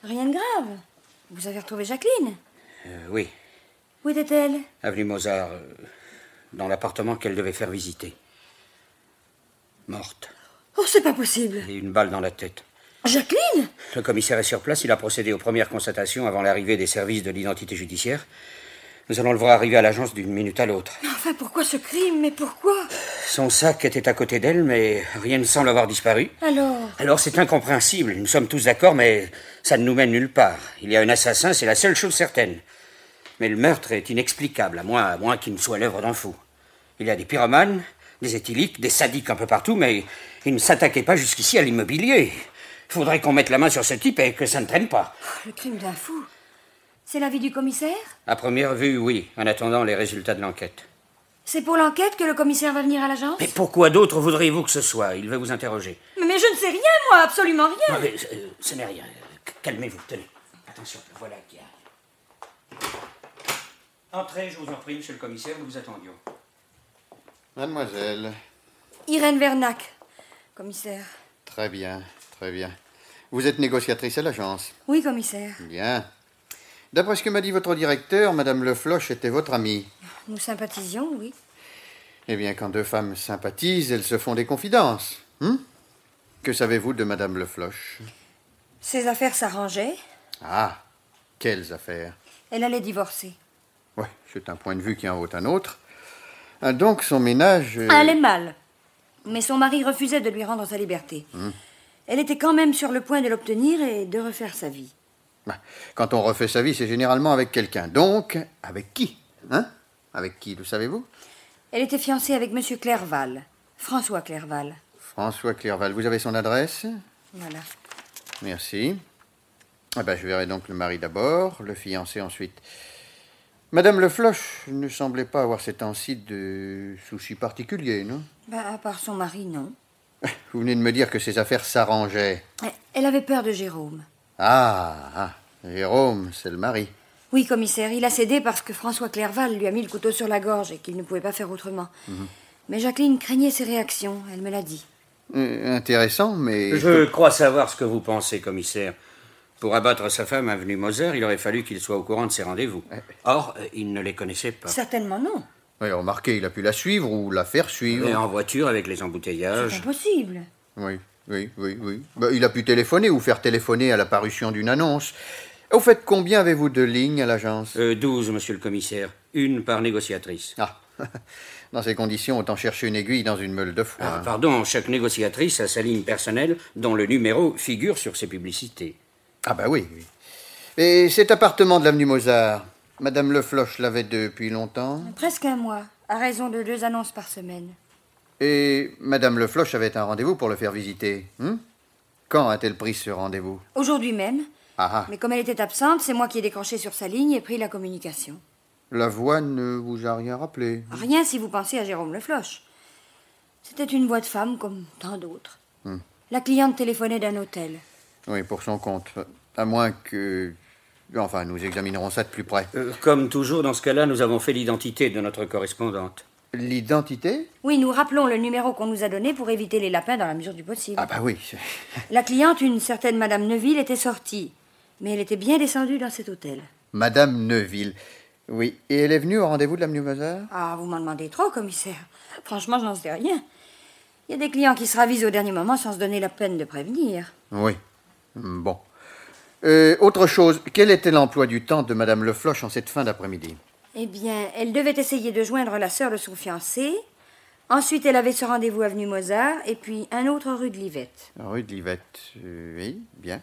Rien de grave. Vous avez retrouvé Jacqueline? Oui, Où était-elle? avenue Mozart, dans l'appartement qu'elle devait faire visiter. Morte. Oh, c'est pas possible. Et une balle dans la tête. Jacqueline? Le commissaire est sur place, il a procédé aux premières constatations avant l'arrivée des services de l'identité judiciaire. Nous allons le voir arriver à l'agence d'une minute à l'autre. Mais enfin, pourquoi ce crime? Mais pourquoi? Son sac était à côté d'elle, mais rien ne semble avoir disparu. Alors c'est incompréhensible, nous sommes tous d'accord, mais ça ne nous mène nulle part. Il y a un assassin, c'est la seule chose certaine. Mais le meurtre est inexplicable, à moins qu'il ne soit l'œuvre d'un fou. Il y a des pyromanes, des éthyliques, des sadiques un peu partout, mais ils ne s'attaquaient pas jusqu'ici à l'immobilier. Il faudrait qu'on mette la main sur ce type et que ça ne traîne pas. Le crime d'un fou. C'est l'avis du commissaire? À première vue, oui, en attendant les résultats de l'enquête. C'est pour l'enquête que le commissaire va venir à l'agence? Mais pourquoi d'autre voudriez-vous que ce soit? Il veut vous interroger. Mais je ne sais rien, moi, absolument rien. Non, mais ce n'est rien. Calmez-vous, tenez. Attention, voilà qui arrive. Entrez, je vous en prie, monsieur le commissaire, nous vous attendions. Mademoiselle. Irène Vernac, commissaire. Très bien, très bien. Vous êtes négociatrice à l'agence? Oui, commissaire. Bien. D'après ce que m'a dit votre directeur, Madame Le Floch était votre amie. Nous sympathisions, oui. Eh bien, quand deux femmes sympathisent, elles se font des confidences. Que savez-vous de Madame Le Floch? Ses affaires s'arrangeaient. Ah, quelles affaires? Elle allait divorcer. Oui, c'est un point de vue qui en vaut un autre. Ah, donc, son ménage... Elle allait mal. Mais son mari refusait de lui rendre sa liberté. Elle était quand même sur le point de l'obtenir et de refaire sa vie. Quand on refait sa vie, c'est généralement avec quelqu'un. Donc, avec qui? Avec qui, le savez-vous? Elle était fiancée avec Monsieur Clerval. François Clerval. François Clerval. Vous avez son adresse? Voilà. Merci. Je verrai donc le mari d'abord, le fiancé ensuite. Madame Le Floch ne semblait pas avoir ces temps-ci de soucis particuliers, non? À part son mari, non. Vous venez de me dire que ses affaires s'arrangeaient. Elle avait peur de Jérôme. Jérôme, c'est le mari. Oui, commissaire, il a cédé parce que François Clerval lui a mis le couteau sur la gorge et qu'il ne pouvait pas faire autrement. Mais Jacqueline craignait ses réactions, elle me l'a dit. Intéressant, mais... Je crois savoir ce que vous pensez, commissaire. Pour abattre sa femme, avenue Moser, il aurait fallu qu'il soit au courant de ses rendez-vous. Or, il ne les connaissait pas. Certainement non. Oui, remarquez, il a pu la suivre ou la faire suivre. Et en voiture, avec les embouteillages. C'est impossible. Oui. Il a pu téléphoner ou faire téléphoner à la parution d'une annonce. Au fait, combien avez-vous de lignes à l'agence? 12, monsieur le commissaire. Une par négociatrice. Dans ces conditions, autant chercher une aiguille dans une meule de foin. Pardon, chaque négociatrice a sa ligne personnelle dont le numéro figure sur ses publicités. Oui. Et cet appartement de l'avenue Mozart, Madame Le Floch l'avait depuis longtemps? Presque un mois, à raison de 2 annonces par semaine. Et Madame Le Floch avait un rendez-vous pour le faire visiter. Quand a-t-elle pris ce rendez-vous? Aujourd'hui même. Mais comme elle était absente, c'est moi qui ai décroché sur sa ligne et pris la communication. La voix ne vous a rien rappelé? Rien si vous pensez à Jérôme Le Floch. C'était une voix de femme comme tant d'autres. La cliente téléphonait d'un hôtel. Oui, pour son compte. À moins que... Enfin, nous examinerons ça de plus près. Comme toujours, dans ce cas-là, nous avons fait l'identité de notre correspondante. L'identité? Oui, nous rappelons le numéro qu'on nous a donné pour éviter les lapins dans la mesure du possible. Oui. La cliente, une certaine Madame Neuville, était sortie. Mais elle était bien descendue dans cet hôtel. Madame Neuville. Oui. Et elle est venue au rendez-vous de l'avenue Mozart? Vous m'en demandez trop, commissaire. Franchement, je n'en sais rien. Il y a des clients qui se ravisent au dernier moment sans se donner la peine de prévenir. Oui. Bon. Autre chose, quel était l'emploi du temps de Madame Le Floch en cette fin d'après-midi? Eh bien, elle devait essayer de joindre la sœur de son fiancé. Ensuite, elle avait ce rendez-vous avenue Mozart et puis un autre rue de Livette. Rue de Livette, oui, bien.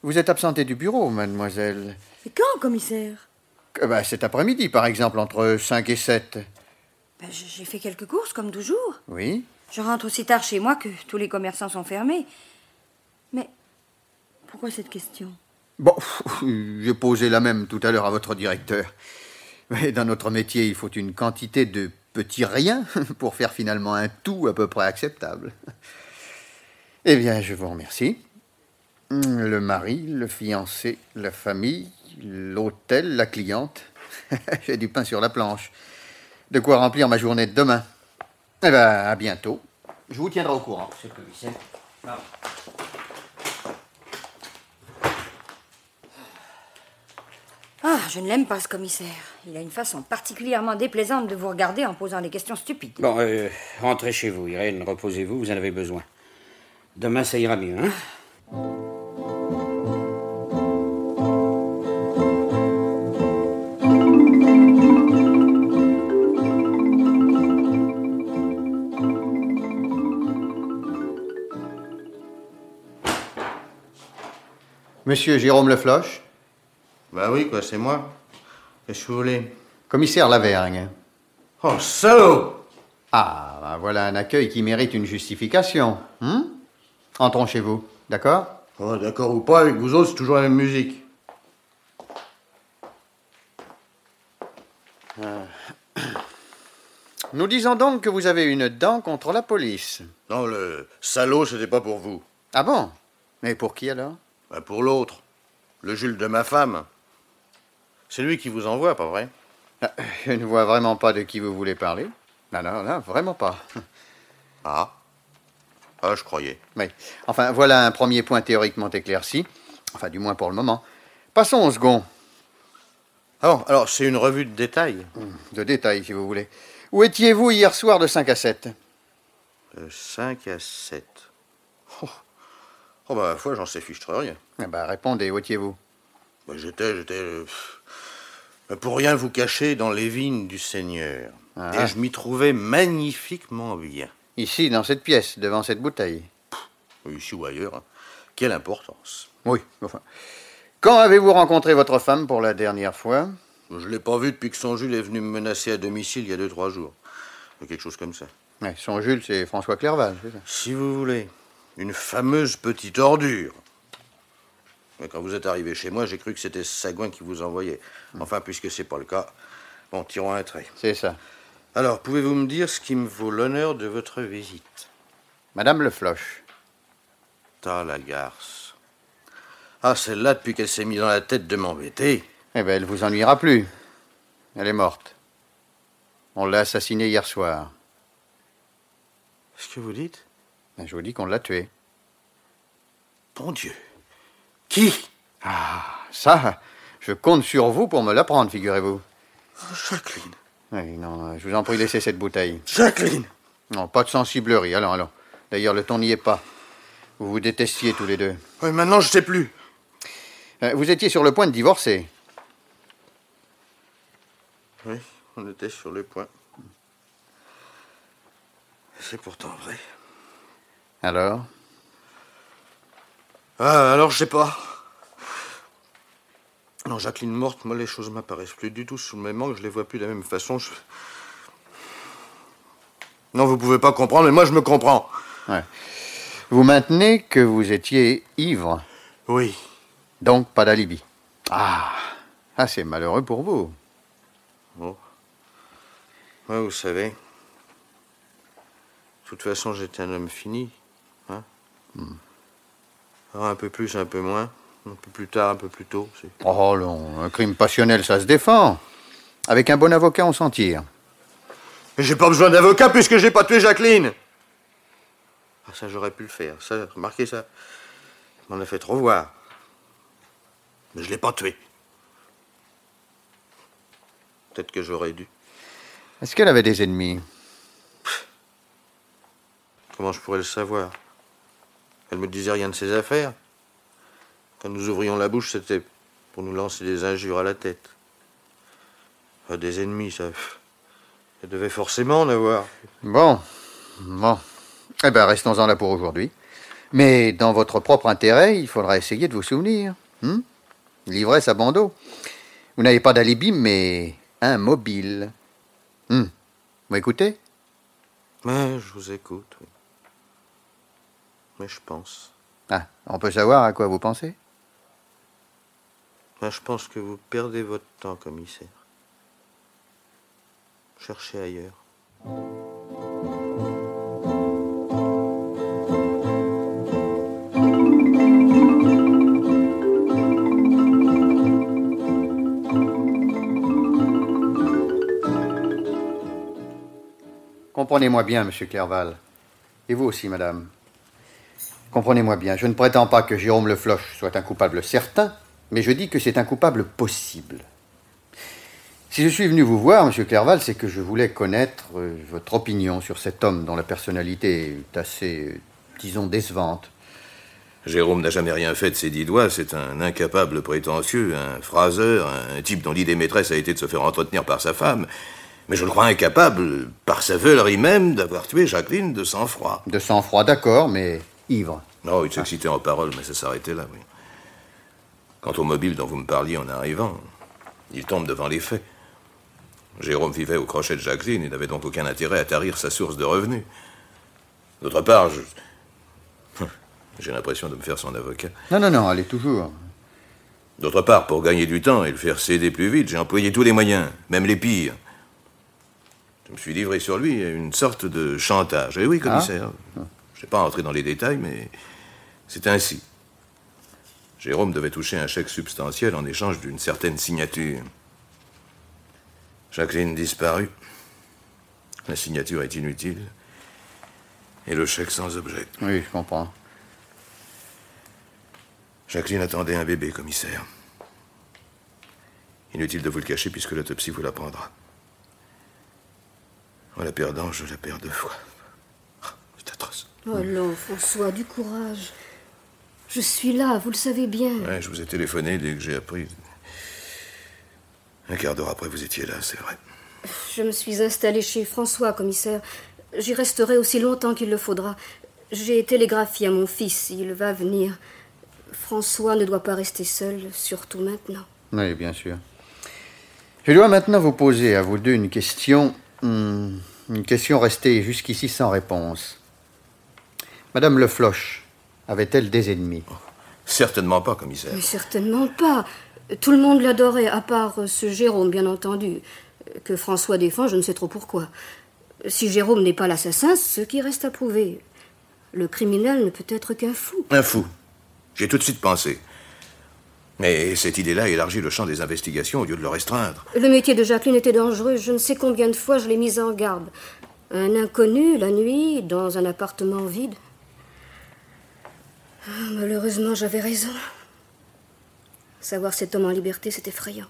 Vous êtes absentée du bureau, mademoiselle? Et quand, commissaire? Cet après-midi, par exemple, entre 5 et 7. J'ai fait quelques courses, comme toujours. Oui. Je rentre aussi tard chez moi que tous les commerçants sont fermés. Mais pourquoi cette question? J'ai posé la même tout à l'heure à votre directeur. Mais dans notre métier, il faut une quantité de petits riens pour faire finalement un tout à peu près acceptable. Eh bien, je vous remercie. Le mari, le fiancé, la famille, l'hôtel, la cliente. J'ai du pain sur la planche. De quoi remplir ma journée de demain. À bientôt. Je vous tiendrai au courant, monsieur le commissaire. Je ne l'aime pas, ce commissaire. Il a une façon particulièrement déplaisante de vous regarder en posant des questions stupides. Rentrez chez vous, Irène. Reposez-vous, vous en avez besoin. Demain, ça ira mieux, hein? Monsieur Jérôme Le Floch? Oui, c'est moi. Qu'est-ce que vous voulez? Commissaire Lavergne. Oh, salaud! Voilà un accueil qui mérite une justification. Entrons chez vous, d'accord? D'accord ou pas, avec vous autres, c'est toujours la même musique. Nous disons donc que vous avez une dent contre la police. Non, le salaud, c'était pas pour vous. Ah bon? Mais pour qui alors? Pour l'autre. Le Jules de ma femme. C'est lui qui vous envoie, pas vrai? Je ne vois vraiment pas de qui vous voulez parler. Non, vraiment pas. Je croyais. Oui. Enfin, voilà un premier point théoriquement éclairci. Enfin, du moins pour le moment. Passons au second. Alors, c'est une revue de détail. De détail, si vous voulez. Où étiez-vous hier soir de 5 à 7? De 5 à 7. Ma foi, j'en sais fichtre rien. Répondez, où étiez-vous? J'étais... pour rien vous cacher, dans les vignes du Seigneur. Et je m'y trouvais magnifiquement bien. Ici, dans cette pièce, devant cette bouteille? Ici ou ailleurs. Quelle importance. Oui, enfin. Quand avez-vous rencontré votre femme pour la dernière fois? Je l'ai pas vue depuis que son Jules est venu me menacer à domicile il y a 2-3 jours. Quelque chose comme ça. Son Jules, c'est François Clerval, c'est ça? Si vous voulez. Une fameuse petite ordure. Mais quand vous êtes arrivé chez moi, j'ai cru que c'était Sagouin qui vous envoyait. Enfin, puisque c'est pas le cas, bon, tirons un trait. C'est ça. Alors, pouvez-vous me dire ce qui me vaut l'honneur de votre visite? Madame Le Floch. Ta la garce. Ah, celle-là, depuis qu'elle s'est mise dans la tête de m'embêter. Eh bien, elle vous ennuiera plus. Elle est morte. On l'a assassinée hier soir. Qu'est-ce que vous dites? Je vous dis qu'on l'a tuée. Bon Dieu. Qui? Ah, ça, je compte sur vous pour me l'apprendre, figurez-vous. Oh, Jacqueline. Oui, non, je vous en prie, laissez cette bouteille. Jacqueline! Non, pas de sensiblerie, allons. D'ailleurs, le ton n'y est pas. Vous vous détestiez tous les deux. Oui, maintenant, je sais plus. Vous étiez sur le point de divorcer. Oui, on était sur le point. C'est pourtant vrai. Alors? Ah, alors, je sais pas. Non, Jacqueline morte, moi, les choses m'apparaissent plus du tout sous le même angle, je les vois plus de la même façon. Non, vous pouvez pas comprendre, mais moi, je me comprends. Ouais. Vous maintenez que vous étiez ivre? Oui. Donc, pas d'alibi. Ah, c'est malheureux pour vous. Bon. Moi, vous savez, de toute façon, j'étais un homme fini. Hein? Alors, un peu plus, un peu moins. Un peu plus tard, un peu plus tôt. Oh non, un crime passionnel, ça se défend. Avec un bon avocat, on s'en tire. Mais j'ai pas besoin d'avocat puisque j'ai pas tué Jacqueline. Ah, ça, j'aurais pu le faire. Ça, remarquez ça. On a fait trop voir. Mais je l'ai pas tué. Peut-être que j'aurais dû. Est-ce qu'elle avait des ennemis? Comment je pourrais le savoir? Elle me disait rien de ses affaires. Quand nous ouvrions la bouche, c'était pour nous lancer des injures à la tête. Ah, des ennemis, ça... Elle devait forcément en avoir. Bon. Eh bien, restons-en là pour aujourd'hui. Mais dans votre propre intérêt, il faudra essayer de vous souvenir. L'ivresse à bandeau. Vous n'avez pas d'alibi, mais un mobile. Vous m'écoutez? Mais je vous écoute, oui. Mais je pense. Ah, on peut savoir à quoi vous pensez? Je pense que vous perdez votre temps, commissaire. Cherchez ailleurs. Comprenez-moi bien, monsieur Clerval. Et vous aussi, madame. Comprenez-moi bien, je ne prétends pas que Jérôme Le Floch soit un coupable certain, mais je dis que c'est un coupable possible. Si je suis venu vous voir, monsieur Clerval, c'est que je voulais connaître votre opinion sur cet homme dont la personnalité est assez, disons, décevante. Jérôme n'a jamais rien fait de ses 10 doigts, c'est un incapable prétentieux, un phraseur, un type dont l'idée maîtresse a été de se faire entretenir par sa femme. Mais je le crois incapable, par sa veulerie même, d'avoir tué Jacqueline de sang-froid. De sang-froid, d'accord, mais ivre. Non, il s'excitait en paroles, mais ça s'arrêtait là, oui. Quant au mobile dont vous me parliez en arrivant, il tombe devant les faits. Jérôme vivait au crochet de Jacqueline et n'avait donc aucun intérêt à tarir sa source de revenus. D'autre part, j'ai l'impression de me faire son avocat. Non, allez toujours. D'autre part, pour gagner du temps et le faire céder plus vite, j'ai employé tous les moyens, même les pires. Je me suis livré sur lui à une sorte de chantage. Eh oui, commissaire. Je ne vais pas entrer dans les détails, mais c'est ainsi. Jérôme devait toucher un chèque substantiel en échange d'une certaine signature. Jacqueline disparut. La signature est inutile. Et le chèque sans objet. Oui, je comprends. Jacqueline attendait un bébé, commissaire. Inutile de vous le cacher puisque l'autopsie vous l'apprendra. En la perdant, je la perds 2 fois. C'est atroce. Oh non, François, du courage. Je suis là, vous le savez bien. Ouais, je vous ai téléphoné dès que j'ai appris. Un quart d'heure après, vous étiez là, c'est vrai. Je me suis installée chez François, commissaire. J'y resterai aussi longtemps qu'il le faudra. J'ai télégraphié à mon fils, il va venir. François ne doit pas rester seul, surtout maintenant. Oui, bien sûr. Je dois maintenant vous poser à vous deux une question... Une question restée jusqu'ici sans réponse. Madame Le Floch avait-elle des ennemis? Certainement pas, commissaire. Mais certainement pas. Tout le monde l'adorait, à part ce Jérôme, bien entendu, que François défend, je ne sais trop pourquoi. Si Jérôme n'est pas l'assassin, ce qui reste à prouver. Le criminel ne peut être qu'un fou. Un fou. J'ai tout de suite pensé. Mais cette idée-là élargit le champ des investigations au lieu de le restreindre. Le métier de Jacqueline était dangereux. Je ne sais combien de fois je l'ai mise en garde. Un inconnu, la nuit, dans un appartement vide. Malheureusement, j'avais raison. Savoir cet homme en liberté, c'est effrayant.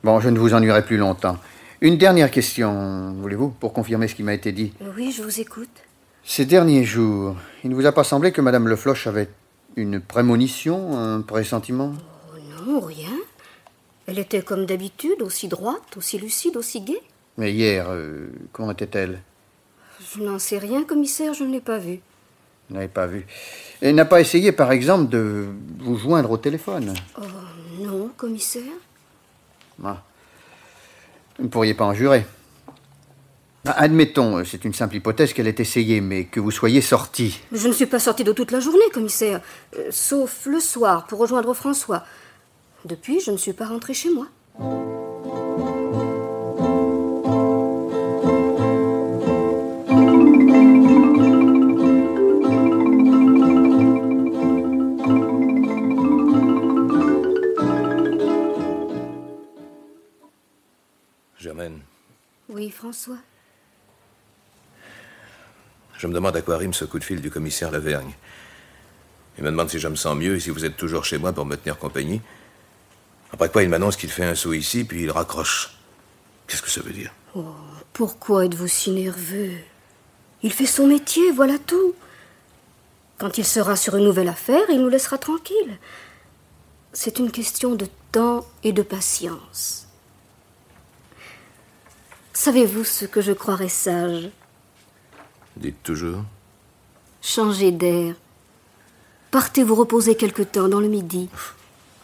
Bon, je ne vous ennuierai plus longtemps. Une dernière question, voulez-vous, pour confirmer ce qui m'a été dit? Oui, je vous écoute. Ces derniers jours, il ne vous a pas semblé que Madame Le Floch avait une prémonition, un pressentiment? Oh non, rien. Elle était comme d'habitude, aussi droite, aussi lucide, aussi gaie. Mais hier, comment était-elle? Je n'en sais rien, commissaire, je ne l'ai pas vue. Vous n'avez pas vu. Elle n'a pas essayé, par exemple, de vous joindre au téléphone? Oh non, commissaire. Ah. Vous ne pourriez pas en jurer. Admettons, c'est une simple hypothèse qu'elle ait essayé, mais que vous soyez sorti. Je ne suis pas sortie de toute la journée, commissaire. Sauf le soir, pour rejoindre François. Depuis, je ne suis pas rentrée chez moi. Germaine. Oui, François. Je me demande à quoi rime ce coup de fil du commissaire Lavergne. Il me demande si je me sens mieux et si vous êtes toujours chez moi pour me tenir compagnie. Après quoi, il m'annonce qu'il fait un saut ici, puis il raccroche. Qu'est-ce que ça veut dire? Oh, pourquoi êtes-vous si nerveux? Il fait son métier, voilà tout. Quand il sera sur une nouvelle affaire, il nous laissera tranquilles. C'est une question de temps et de patience. Savez-vous ce que je croirais sage? Dites toujours. Changez d'air. Partez vous reposer quelque temps dans le midi.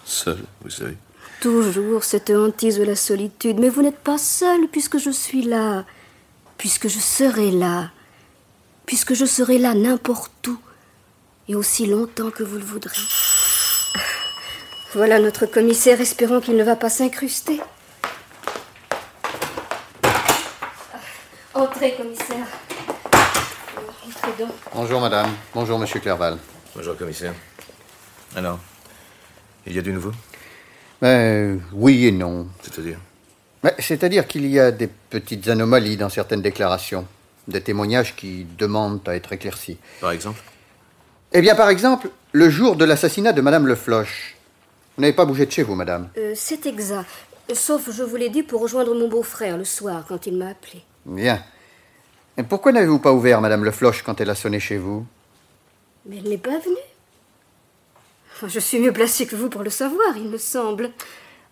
Seul, vous savez. Toujours cette hantise de la solitude. Mais vous n'êtes pas seul puisque je suis là. Puisque je serai là. Puisque je serai là n'importe où. Et aussi longtemps que vous le voudrez. Voilà notre commissaire, espérons qu'il ne va pas s'incruster. Entrez, commissaire. Entrez donc. Bonjour, madame. Bonjour, monsieur Clerval. Bonjour, commissaire. Alors, il y a du nouveau? Oui et non. C'est-à-dire? C'est-à-dire qu'il y a des petites anomalies dans certaines déclarations. Des témoignages qui demandent à être éclaircis. Par exemple? Eh bien, par exemple, le jour de l'assassinat de Madame Le Floch. Vous n'avez pas bougé de chez vous, madame? C'est exact. Sauf, je vous l'ai dit, pour rejoindre mon beau-frère le soir, quand il m'a appelé. Bien. Et pourquoi n'avez-vous pas ouvert Madame Le Floch quand elle a sonné chez vous? Mais elle n'est pas venue. Je suis mieux placée que vous pour le savoir, il me semble.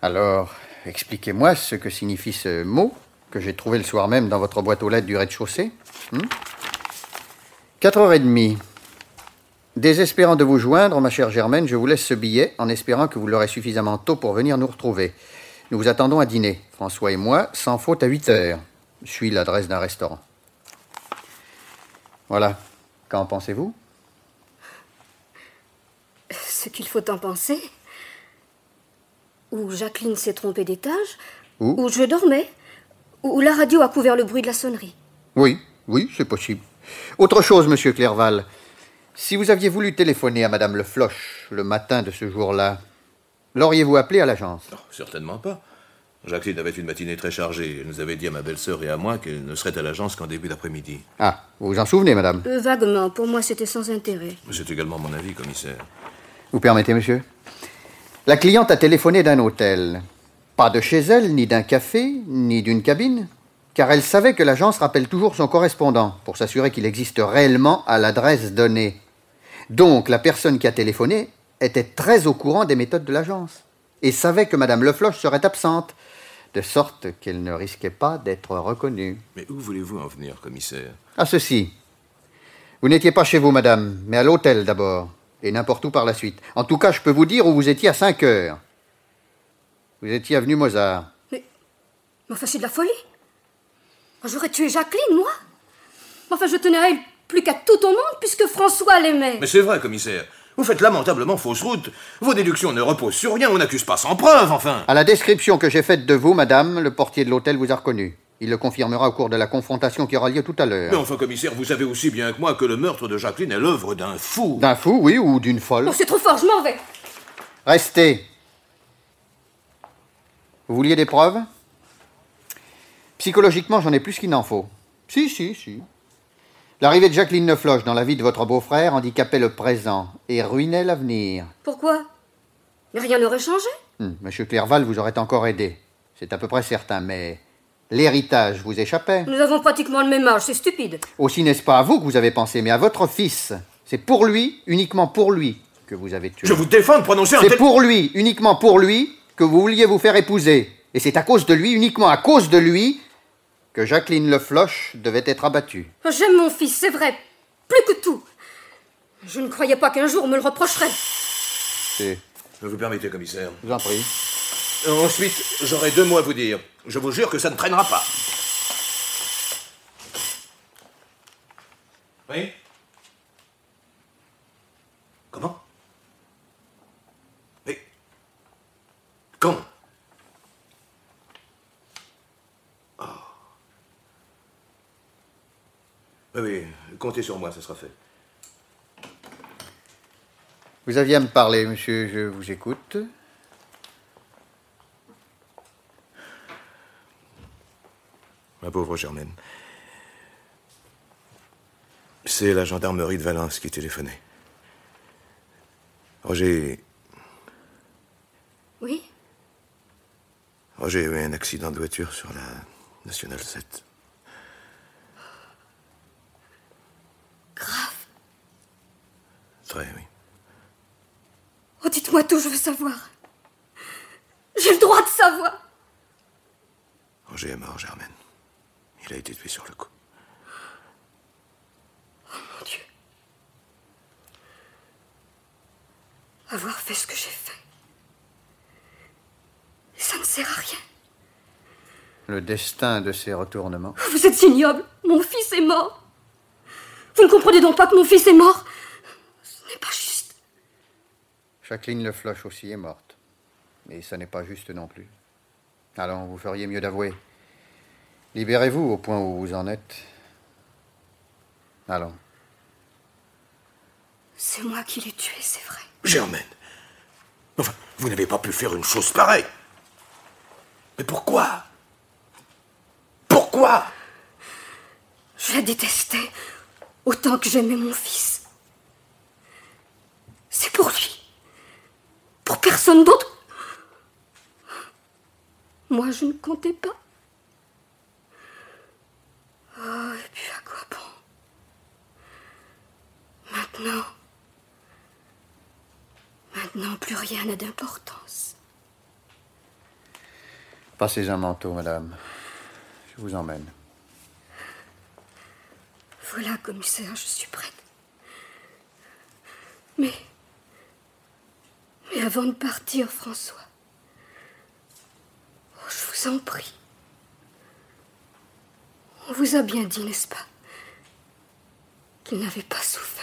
Alors, expliquez-moi ce que signifie ce mot que j'ai trouvé le soir même dans votre boîte aux lettres du rez-de-chaussée. 4h30. Désespérant de vous joindre, ma chère Germaine, je vous laisse ce billet en espérant que vous l'aurez suffisamment tôt pour venir nous retrouver. Nous vous attendons à dîner, François et moi, sans faute à 8h. Je suis l'adresse d'un restaurant. Voilà. Qu'en pensez-vous? Ce qu'il faut en penser. Ou Jacqueline s'est trompée d'étage. Ou je dormais. Ou la radio a couvert le bruit de la sonnerie. Oui, c'est possible. Autre chose, monsieur Clerval. Si vous aviez voulu téléphoner à Madame Le Floch le matin de ce jour-là, l'auriez-vous appelé à l'agence? Non, certainement pas. Jacqueline avait une matinée très chargée. Elle nous avait dit à ma belle-sœur et à moi qu'elle ne serait à l'agence qu'en début d'après-midi. Ah, vous vous en souvenez, madame? Vaguement. Pour moi, c'était sans intérêt. C'est également mon avis, commissaire. Vous permettez, monsieur? La cliente a téléphoné d'un hôtel. Pas de chez elle, ni d'un café, ni d'une cabine, car elle savait que l'agence rappelle toujours son correspondant pour s'assurer qu'il existe réellement à l'adresse donnée. Donc, la personne qui a téléphoné était très au courant des méthodes de l'agence et savait que Madame Le Floch serait absente, de sorte qu'elle ne risquait pas d'être reconnue. Mais où voulez-vous en venir, commissaire? À ceci. Vous n'étiez pas chez vous, madame, mais à l'hôtel d'abord, et n'importe où par la suite. En tout cas, je peux vous dire où vous étiez à 5h. Vous étiez avenue Mozart. Mais enfin, c'est de la folie. J'aurais tué Jacqueline, moi. Enfin, je tenais à elle plus qu'à tout au monde, puisque François l'aimait. Mais c'est vrai, commissaire. Vous faites lamentablement fausse route. Vos déductions ne reposent sur rien, on n'accuse pas sans preuve, enfin. À la description que j'ai faite de vous, madame, le portier de l'hôtel vous a reconnu. Il le confirmera au cours de la confrontation qui aura lieu tout à l'heure. Mais enfin, commissaire, vous savez aussi bien que moi que le meurtre de Jacqueline est l'œuvre d'un fou. D'un fou, oui, ou d'une folle. Oh, c'est trop fort, je m'en vais. Restez. Vous vouliez des preuves? Psychologiquement, j'en ai plus qu'il n'en faut. Si. L'arrivée de Jacqueline Nefloche dans la vie de votre beau-frère handicapait le présent et ruinait l'avenir. Pourquoi? Mais rien n'aurait changé. Monsieur Clerval vous aurait encore aidé. C'est à peu près certain, mais l'héritage vous échappait. Nous avons pratiquement le même âge, c'est stupide. Aussi n'est-ce pas à vous que vous avez pensé, mais à votre fils. C'est pour lui, uniquement pour lui, que vous avez tué. Je vous défends de prononcer un C'est tel... pour lui, uniquement pour lui, que vous vouliez vous faire épouser. Et c'est à cause de lui, uniquement à cause de lui, que Jacqueline Lefloche devait être abattue. J'aime mon fils, c'est vrai. Plus que tout. Je ne croyais pas qu'un jour on me le reprocherait. Vous permettez, commissaire. Je vous en prie. Ensuite, j'aurai 2 mots à vous dire. Je vous jure que ça ne traînera pas. Oui? Comment? Mais... Quand? Oh. Oui, comptez sur moi, ça sera fait. Vous aviez à me parler, monsieur, je vous écoute. Ma pauvre Germaine. C'est la gendarmerie de Valence qui téléphonait. Roger Oui? Roger a eu un accident de voiture sur la Nationale 7. Grave. Très, oui. Oh, dites-moi tout, je veux savoir. J'ai le droit de savoir. Roger est mort, Germaine. Il a été tué sur le coup. Oh, mon Dieu. Avoir fait ce que j'ai fait. Et ça ne sert à rien. Le destin de ces retournements. Vous êtes ignoble. Mon fils est mort. Vous ne comprenez donc pas que mon fils est mort? Ce n'est pas juste. Jacqueline Lefloche aussi est morte. Et ça n'est pas juste non plus. Allons, vous feriez mieux d'avouer. Libérez-vous au point où vous en êtes. Allons. C'est moi qui l'ai tué, c'est vrai. Germaine. Enfin, vous n'avez pas pu faire une chose pareille. Mais pourquoi? Pourquoi? Je la détestais autant que j'aimais mon fils. C'est pour lui. Pour personne d'autre. Moi, je ne comptais pas. Oh, et puis à quoi bon? Maintenant, plus rien n'a d'importance. Passez un manteau, madame. Je vous emmène. Voilà, commissaire, je suis prête. Mais avant de partir, François, oh, je vous en prie. On vous a bien dit, n'est-ce pas, qu'il n'avait pas souffert.